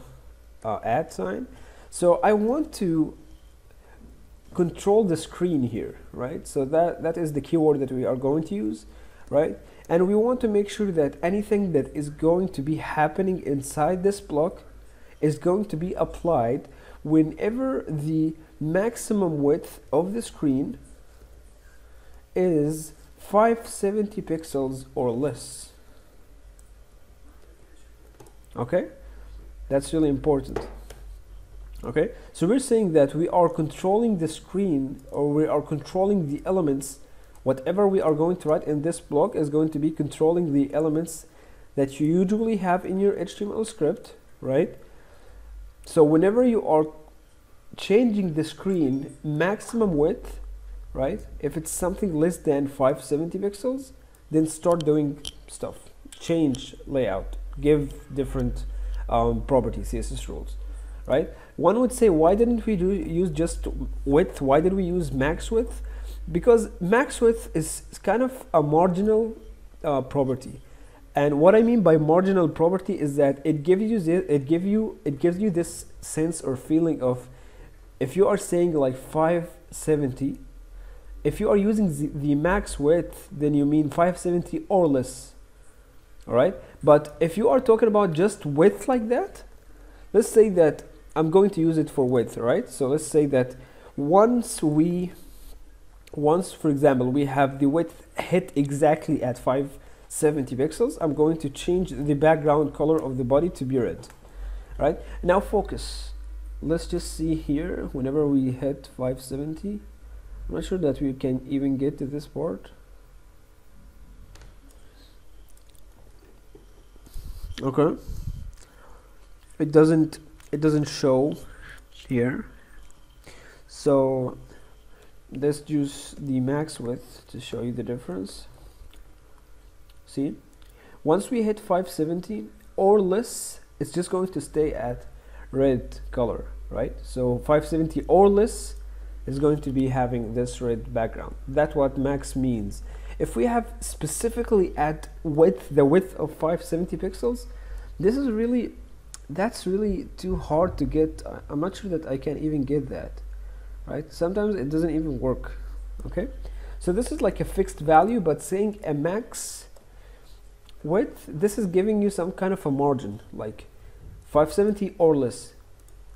@ sign. So I want to control the screen here, right? So that is the keyword that we are going to use, right? And we want to make sure that anything that is going to be happening inside this block is going to be applied whenever the maximum width of the screen is 570 pixels or less. Okay, that's really important. Okay, so we're saying that we are controlling the screen, or we are controlling the elements. Whatever we are going to write in this block is going to be controlling the elements that you usually have in your HTML script, right? So whenever you are changing the screen maximum width, right, if it's something less than 570 pixels, then start doing stuff, change layout, give different properties, CSS rules, right? One would say, why didn't we use just width? Why did we use max width? Because max width is kind of a marginal property. And what I mean by marginal property is that it gives you this sense or feeling of, if you are saying like 570, if you are using the max width, then you mean 570 or less. All right, but if you are talking about just width like that, let's say that I'm going to use it for width, right? So let's say that once, for example, we have the width hit exactly at 570 pixels, I'm going to change the background color of the body to be red, right? Now focus. Let's just see here, whenever we hit 570, I'm not sure that we can even get to this part. Okay, it doesn't show here, so let's use the max width to show you the difference. See, once we hit 570 or less, it's just going to stay at red color, right? So 570 or less is going to be having this red background. That's what max means. If we have specifically at width, the width of 570 pixels, that's really too hard to get. I'm not sure that I can even get that, right? Sometimes it doesn't even work. Okay, so this is like a fixed value, but saying a max width, this is giving you some kind of a margin, like 570 or less,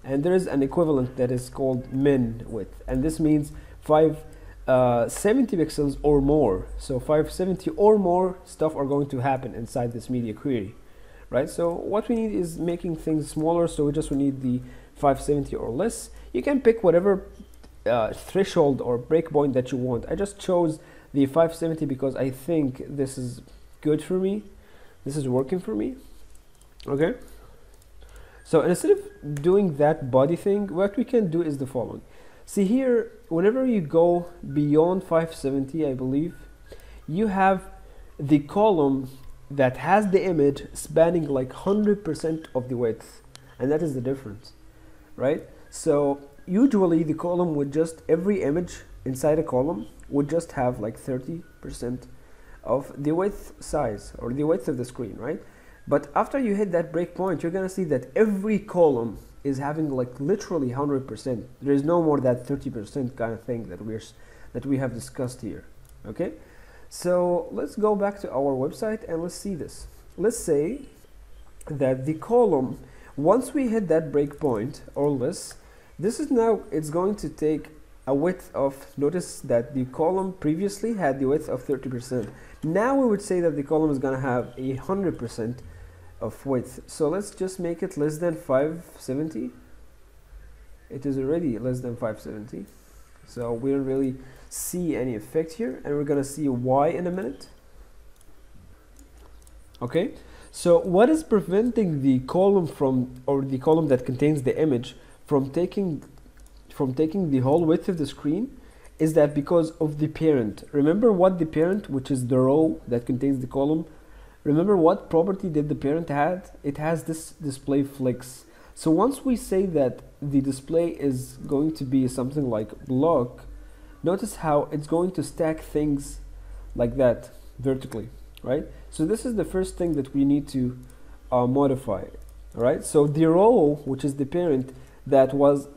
and there is an equivalent that is called min width, and this means 570 pixels or more. So 570 or more stuff are going to happen inside this media query, right? So what we need is making things smaller, so we need the 570 or less. You can pick whatever threshold or breakpoint that you want. I just chose the 570 because I think this is good for me, this is working for me. Okay, so instead of doing that body thing, what we can do is the following. See here, whenever you go beyond 570, I believe, you have the column that has the image spanning like 100% of the width, and that is the difference, right? So usually the column would just, every image inside a column would just have like 30% of the width size, or the width of the screen, right? But after you hit that breakpoint, you're gonna see that every column is having like literally 100%. There is no more that 30% kind of thing that we have discussed here. Okay, so let's go back to our website and let's see this. Let's say that the column, once we hit that breakpoint or less, this is now, it's going to take a width of, notice that the column previously had the width of 30%. Now we would say that the column is going to have 100% of width. So let's just make it less than 570. It is already less than 570, so we don't really see any effect here, and we're going to see why in a minute. Okay, so what is preventing the column from, or the column that contains the image from taking the whole width of the screen, is that because of the parent. Remember what the parent, which is the row that contains the column, remember what property did the parent had? It has this display flex. So once we say that the display is going to be something like block, notice how it's going to stack things like that vertically, right? So this is the first thing that we need to modify. All right, so the row, which is the parent, that was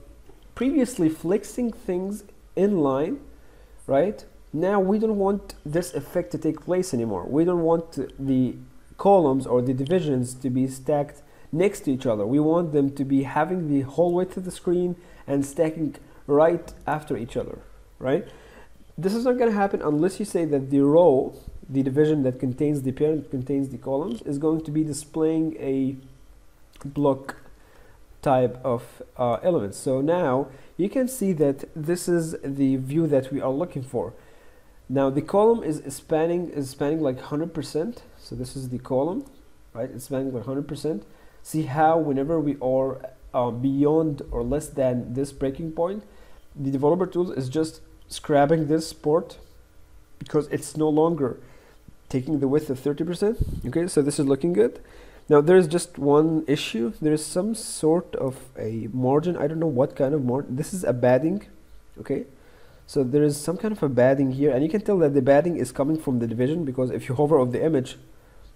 previously flexing things inline, right? Now we don't want this effect to take place anymore. We don't want the columns or the divisions to be stacked next to each other. We want them to be having the whole width of the screen and stacking right after each other, right? This is not going to happen unless you say that the row, the division that contains the parent, contains the columns, is going to be displaying a block type of elements. So now you can see that this is the view that we are looking for. Now the column is spanning like 100%. So this is the column, right? It's spanning like 100%. See how whenever we are beyond or less than this breaking point, the developer tools is just scrapping this port because it's no longer taking the width of 30%. Okay, so this is looking good. Now there's just one issue. There is some sort of a margin. I don't know what kind of margin. This is a padding. Okay, so there is some kind of a padding here, and you can tell that the padding is coming from the division, because if you hover over the image,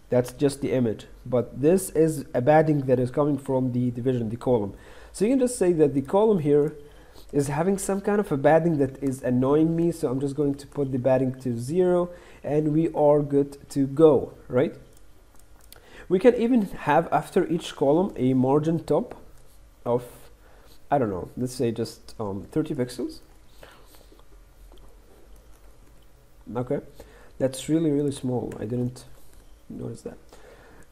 that's just the image, but this is a padding that is coming from the division, the column. So you can just say that the column here is having some kind of a padding that is annoying me, so I'm just going to put the padding to 0 and we are good to go, right? We can even have after each column a margin top of, I don't know, let's say just 30 pixels. Okay, that's really small. I didn't notice that.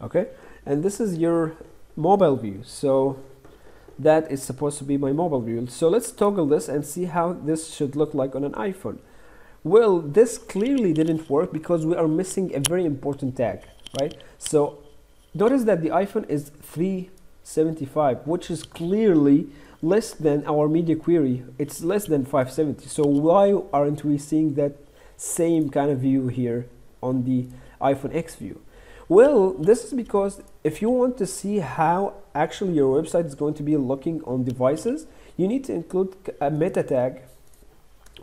Okay, and this is your mobile view, so that is supposed to be my mobile view. So let's toggle this and see how this should look like on an iPhone. Well, this clearly didn't work because we are missing a very important tag, right? So notice that the iPhone is 375, which is clearly less than our media query. It's less than 570. So why aren't we seeing that same kind of view here on the iPhone X view? Well, this is because if you want to see how actually your website is going to be looking on devices, you need to include a meta tag,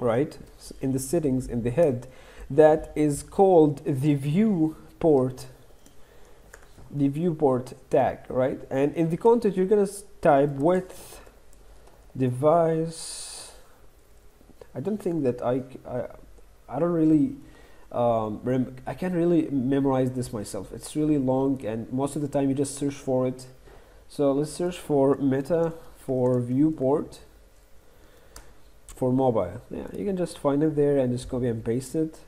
right, in the settings in the head, that is called the viewport tag, right? And in the content you're gonna type with device. I don't think that I don't really I can't really memorize this myself. It's really long, and most of the time you just search for it. So let's search for meta for viewport for mobile. Yeah, you can just find it there and just copy and paste it.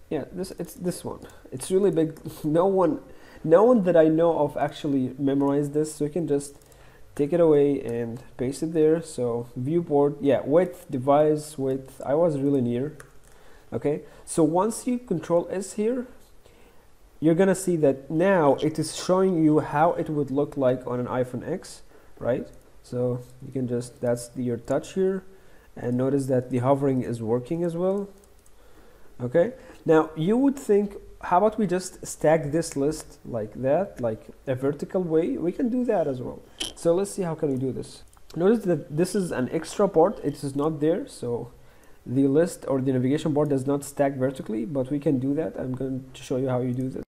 Yeah, it's this one. It's really big. No one that I know of actually memorized this, so you can just take it away and paste it there. So viewport, yeah, width, device width. I was really near. Okay, so once you control S here, you're gonna see that now it is showing you how it would look like on an iPhone X, right? So you can just, that's your touch here, and notice that the hovering is working as well. Okay, now you would think, how about we just stack this list like that, like a vertical way? We can do that as well. So let's see how can we do this. Notice that this is an extra part, it is not there, so the list or the navigation bar does not stack vertically, but we can do that. I'm going to show you how you do this.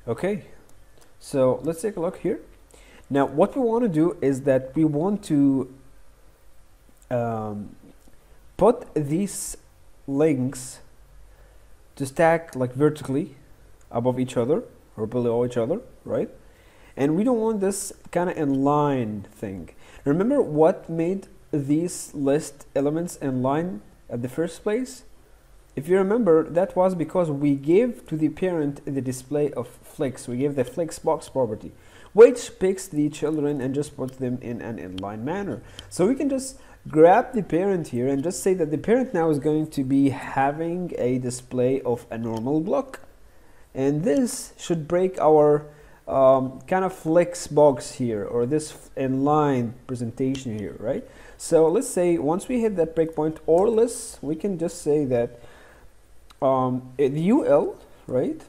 Okay, so let's take a look here. Now what we want to do is that we want to put these links to stack like vertically above each other or below each other, right? And we don't want this kind of inline thing. Remember what made these list elements in line at the first place? If you remember, that was because we gave to the parent the display of flex. We gave the flex box property, which picks the children and just puts them in an inline manner. So we can just grab the parent here and just say that the parent now is going to be having a display of a normal block, and this should break our kind of flex box here, or this inline presentation here, right? So let's say once we hit that breakpoint or less, we can just say that the UL, right,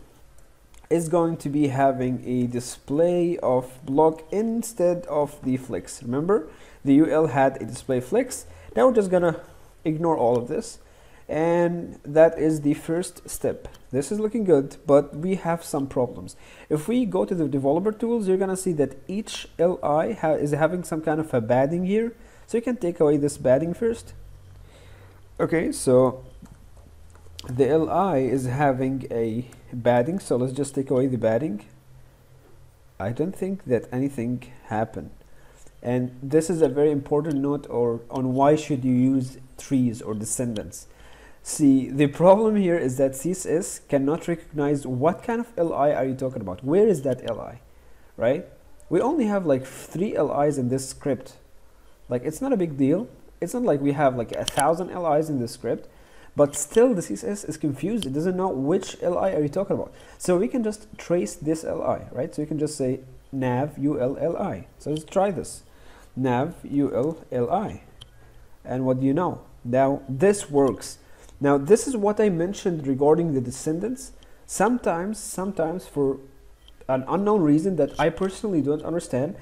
is going to be having a display of block instead of the flex. Remember, the UL had a display flex. Now we're just gonna ignore all of this, and that is the first step. This is looking good, but we have some problems. If we go to the developer tools, you're gonna see that each LI is having some kind of a padding here. So you can take away this padding first. Okay, so the li is having a padding, so let's just take away the padding. I don't think that anything happened. And this is a very important note on why should you use trees or descendants. See, the problem here is that CSS cannot recognize what kind of li are you talking about. Where is that li, right? We only have like 3 li's in this script. Like, it's not a big deal. It's not like we have like 1,000 li's in this script, but still the CSS is confused. It doesn't know which li are you talking about. So we can just trace this li, right? So you can just say nav ulli. So let's try this. Nav ulli. And what do you know? Now this works. Now this is what I mentioned regarding the descendants. Sometimes for an unknown reason that I personally don't understand,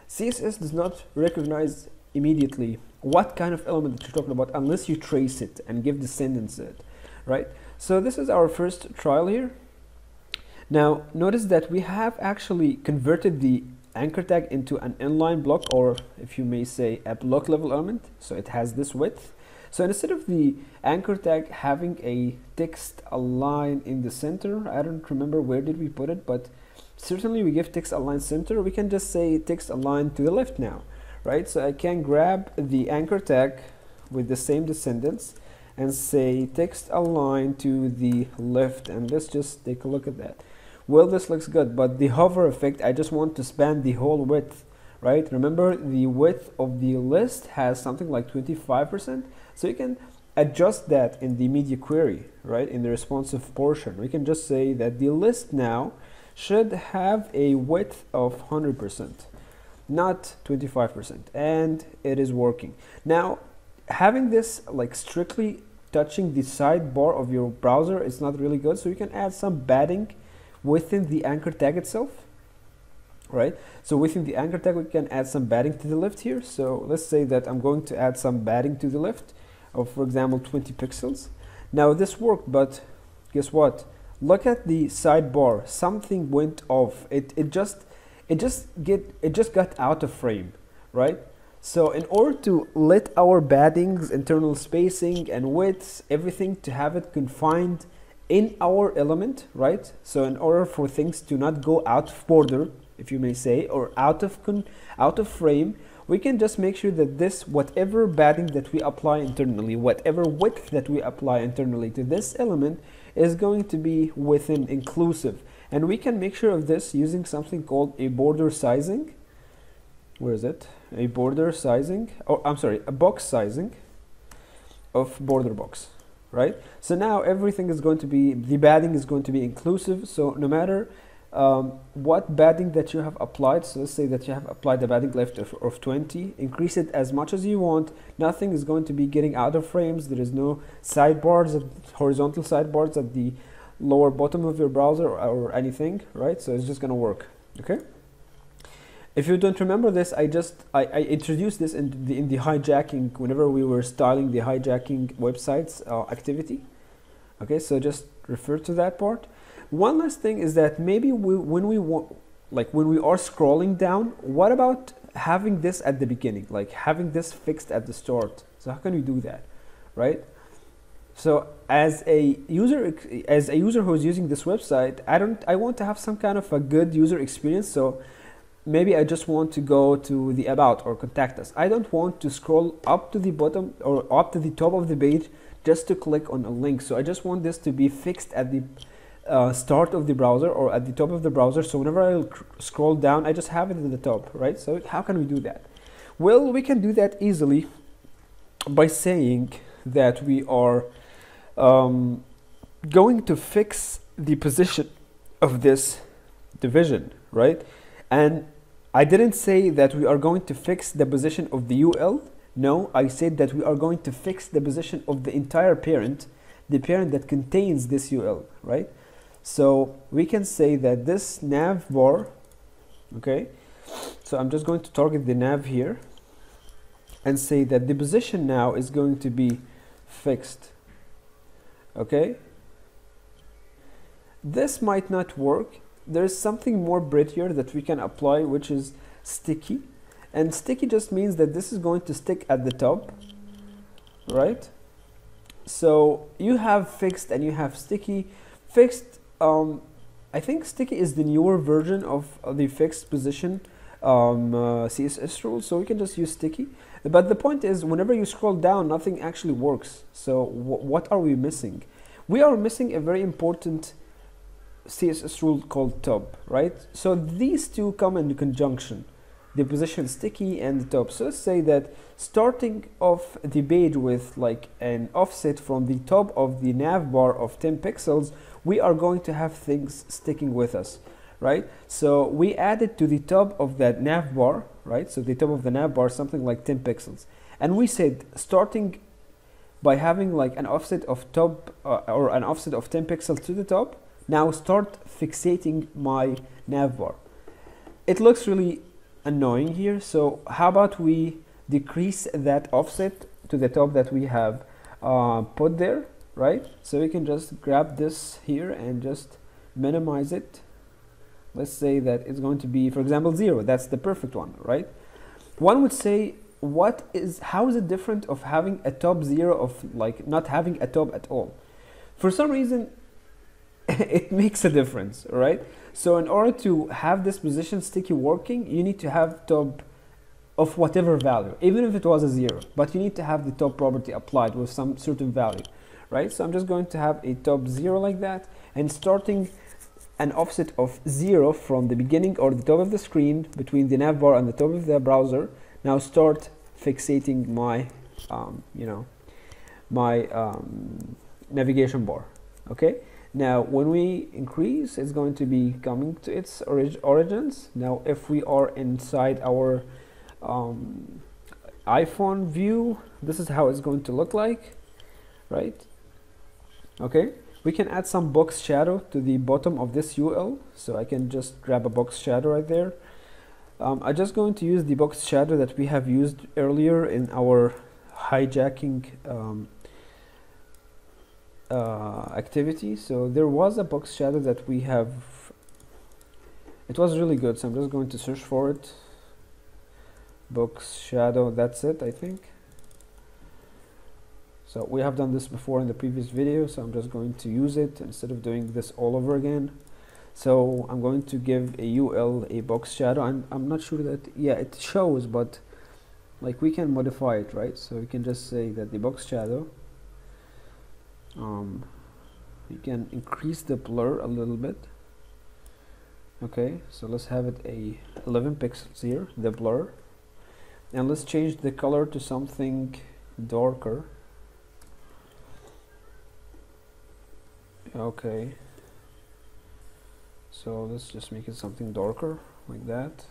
CSS does not recognize immediately what kind of element that you're talking about unless you trace it and give descendants it, right? So this is our first trial here. Now notice that we have actually converted the anchor tag into an inline block, or if you may say a block level element, so it has this width. So instead of the anchor tag having a text align in the center, I don't remember where did we put it, but certainly we give text align center. We can just say text align to the left now, right? So I can grab the anchor tag with the same descendants and say text align to the left, and let's just take a look at that. Well, this looks good, but the hover effect, I just want to span the whole width, right? Remember, the width of the list has something like 25%, so you can adjust that in the media query, right? In the responsive portion, we can just say that the list now should have a width of 100%, not 25%, and it is working. Now, having this like strictly touching the sidebar of your browser is not really good, so you can add some padding within the anchor tag itself, right? So within the anchor tag we can add some padding to the left here. So let's say that I'm going to add some padding to the left of, for example, 20 pixels. Now this worked, but guess what? Look at the sidebar. Something went off. It just got out of frame, right? So in order to let our paddings, internal spacing and widths, everything to have it confined in our element, right? So in order for things to not go out of border, if you may say, or out of frame, we can just make sure that this, whatever padding that we apply internally, whatever width that we apply internally to this element is going to be within inclusive. And we can make sure of this using something called a border sizing. Where is it? A border sizing, oh, I'm sorry, a box sizing of border box, right? So now everything is going to be, the padding is going to be inclusive. So no matter what padding that you have applied, so let's say that you have applied the padding left of 20, increase it as much as you want. Nothing is going to be getting out of frames. There is no sidebars, horizontal sidebars at the lower bottom of your browser or anything, right? So it's just going to work, okay? If you don't remember this, I introduced this in the hijacking whenever we were styling the hijacking websites activity. Okay, so just refer to that part. One last thing is that maybe when we are scrolling down, what about having this at the beginning, like having this fixed at the start? So how can we do that, right? So as a user who is using this website, I want to have some kind of a good user experience. So maybe I just want to go to the about or contact us. I don't want to scroll up to the bottom or up to the top of the page just to click on a link. So I just want this to be fixed at the start of the browser or at the top of the browser. So whenever I scroll down, I just have it at the top, right? So how can we do that? Well, we can do that easily by saying that we are going to fix the position of this division, right? And I didn't say that we are going to fix the position of the UL. No, I said that we are going to fix the position of the entire parent, the parent that contains this UL, right? So we can say that this nav bar, okay, so I'm just going to target the nav here and say that the position now is going to be fixed, okay? This might not work. There's something more prettier that we can apply, which is sticky. and sticky just means that this is going to stick at the top, right? So you have fixed and you have sticky. Fixed, I think sticky is the newer version of the fixed position CSS rule, so we can just use sticky. But the point is, whenever you scroll down, nothing actually works. So what are we missing? We are missing a very important CSS rule called top, right? So these two come in conjunction, the position sticky and the top. So let's say that starting off the page with like an offset from the top of the nav bar of 10 pixels, we are going to have things sticking with us, right? So we added to the top of that nav bar, right? So the top of the nav bar, something like 10 pixels. And we said, starting by having like an offset of top or an offset of 10 pixels to the top, now start fixating my nav bar. It looks really annoying here, so how about we decrease that offset to the top that we have put there, right? So we can just grab this here and just minimize it. Let's say that it's going to be, for example, 0. That's the perfect one, right? One would say, how is it different of having a top 0 of like not having a top at all? For some reason, it makes a difference, right? So in order to have this position sticky working, you need to have top of whatever value, even if it was a 0, but you need to have the top property applied with some certain value, right? So I'm just going to have a top 0 like that, and starting an offset of 0 from the beginning or the top of the screen between the nav bar and the top of the browser. Now start fixating my navigation bar. Okay, now when we increase, it's going to be coming to its origins. Now if we are inside our iPhone view, this is how it's going to look like, right? Okay, we can add some box shadow to the bottom of this UL, so I can just grab a box shadow right there. I'm just going to use the box shadow that we have used earlier in our hijacking activity. So there was a box shadow that we have, it was really good, so I'm just going to search for it. Box shadow, that's it, I think. So we have done this before in the previous video, so I'm just going to use it instead of doing this all over again. So I'm going to give a UL a box shadow. I'm not sure that, yeah, it shows, but like we can modify it, right? So we can just say that the box shadow, we can increase the blur a little bit. Okay, so let's have it a 11 pixels here, the blur, and let's change the color to something darker. Okay, so let's just make it something darker like that.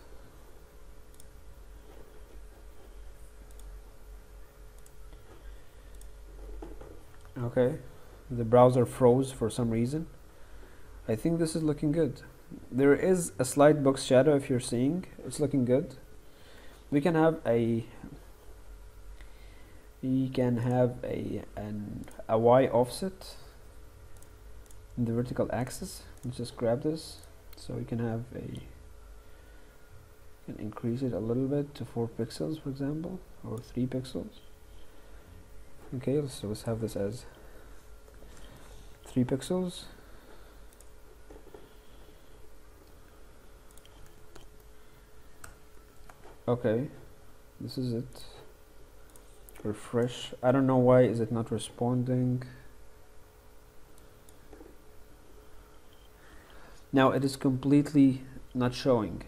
Okay, the browser froze for some reason. I think this is looking good. There is a slight box shadow, if you're seeing, it's looking good. We can have a Y offset in the vertical axis. Let's just grab this, so we can have can increase it a little bit to 4 pixels, for example, or 3 pixels. Okay, so let's have this as 3 pixels. Okay, this is it. Refresh. I don't know why is it not responding. Now it is completely not showing.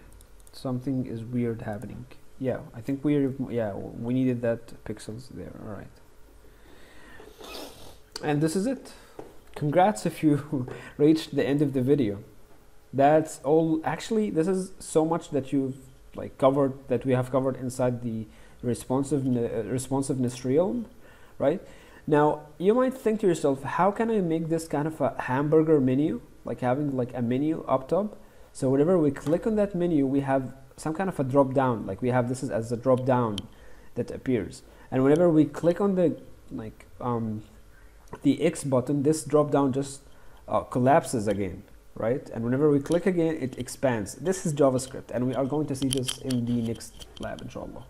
Something is weird happening. Yeah, I think we needed that pixels there. All right. And this is it. Congrats if you reached the end of the video. That's all. Actually, this is so much that you've covered, that we have covered inside the responsiveness realm, right? Now you might think to yourself, how can I make this kind of a hamburger menu, like having like a menu up top? So whenever we click on that menu, we have some kind of a drop down, like we have this as a drop down that appears, and whenever we click on the X button, this drop down just collapses again, right? And whenever we click again, it expands. This is JavaScript, and we are going to see this in the next lab, inshallah.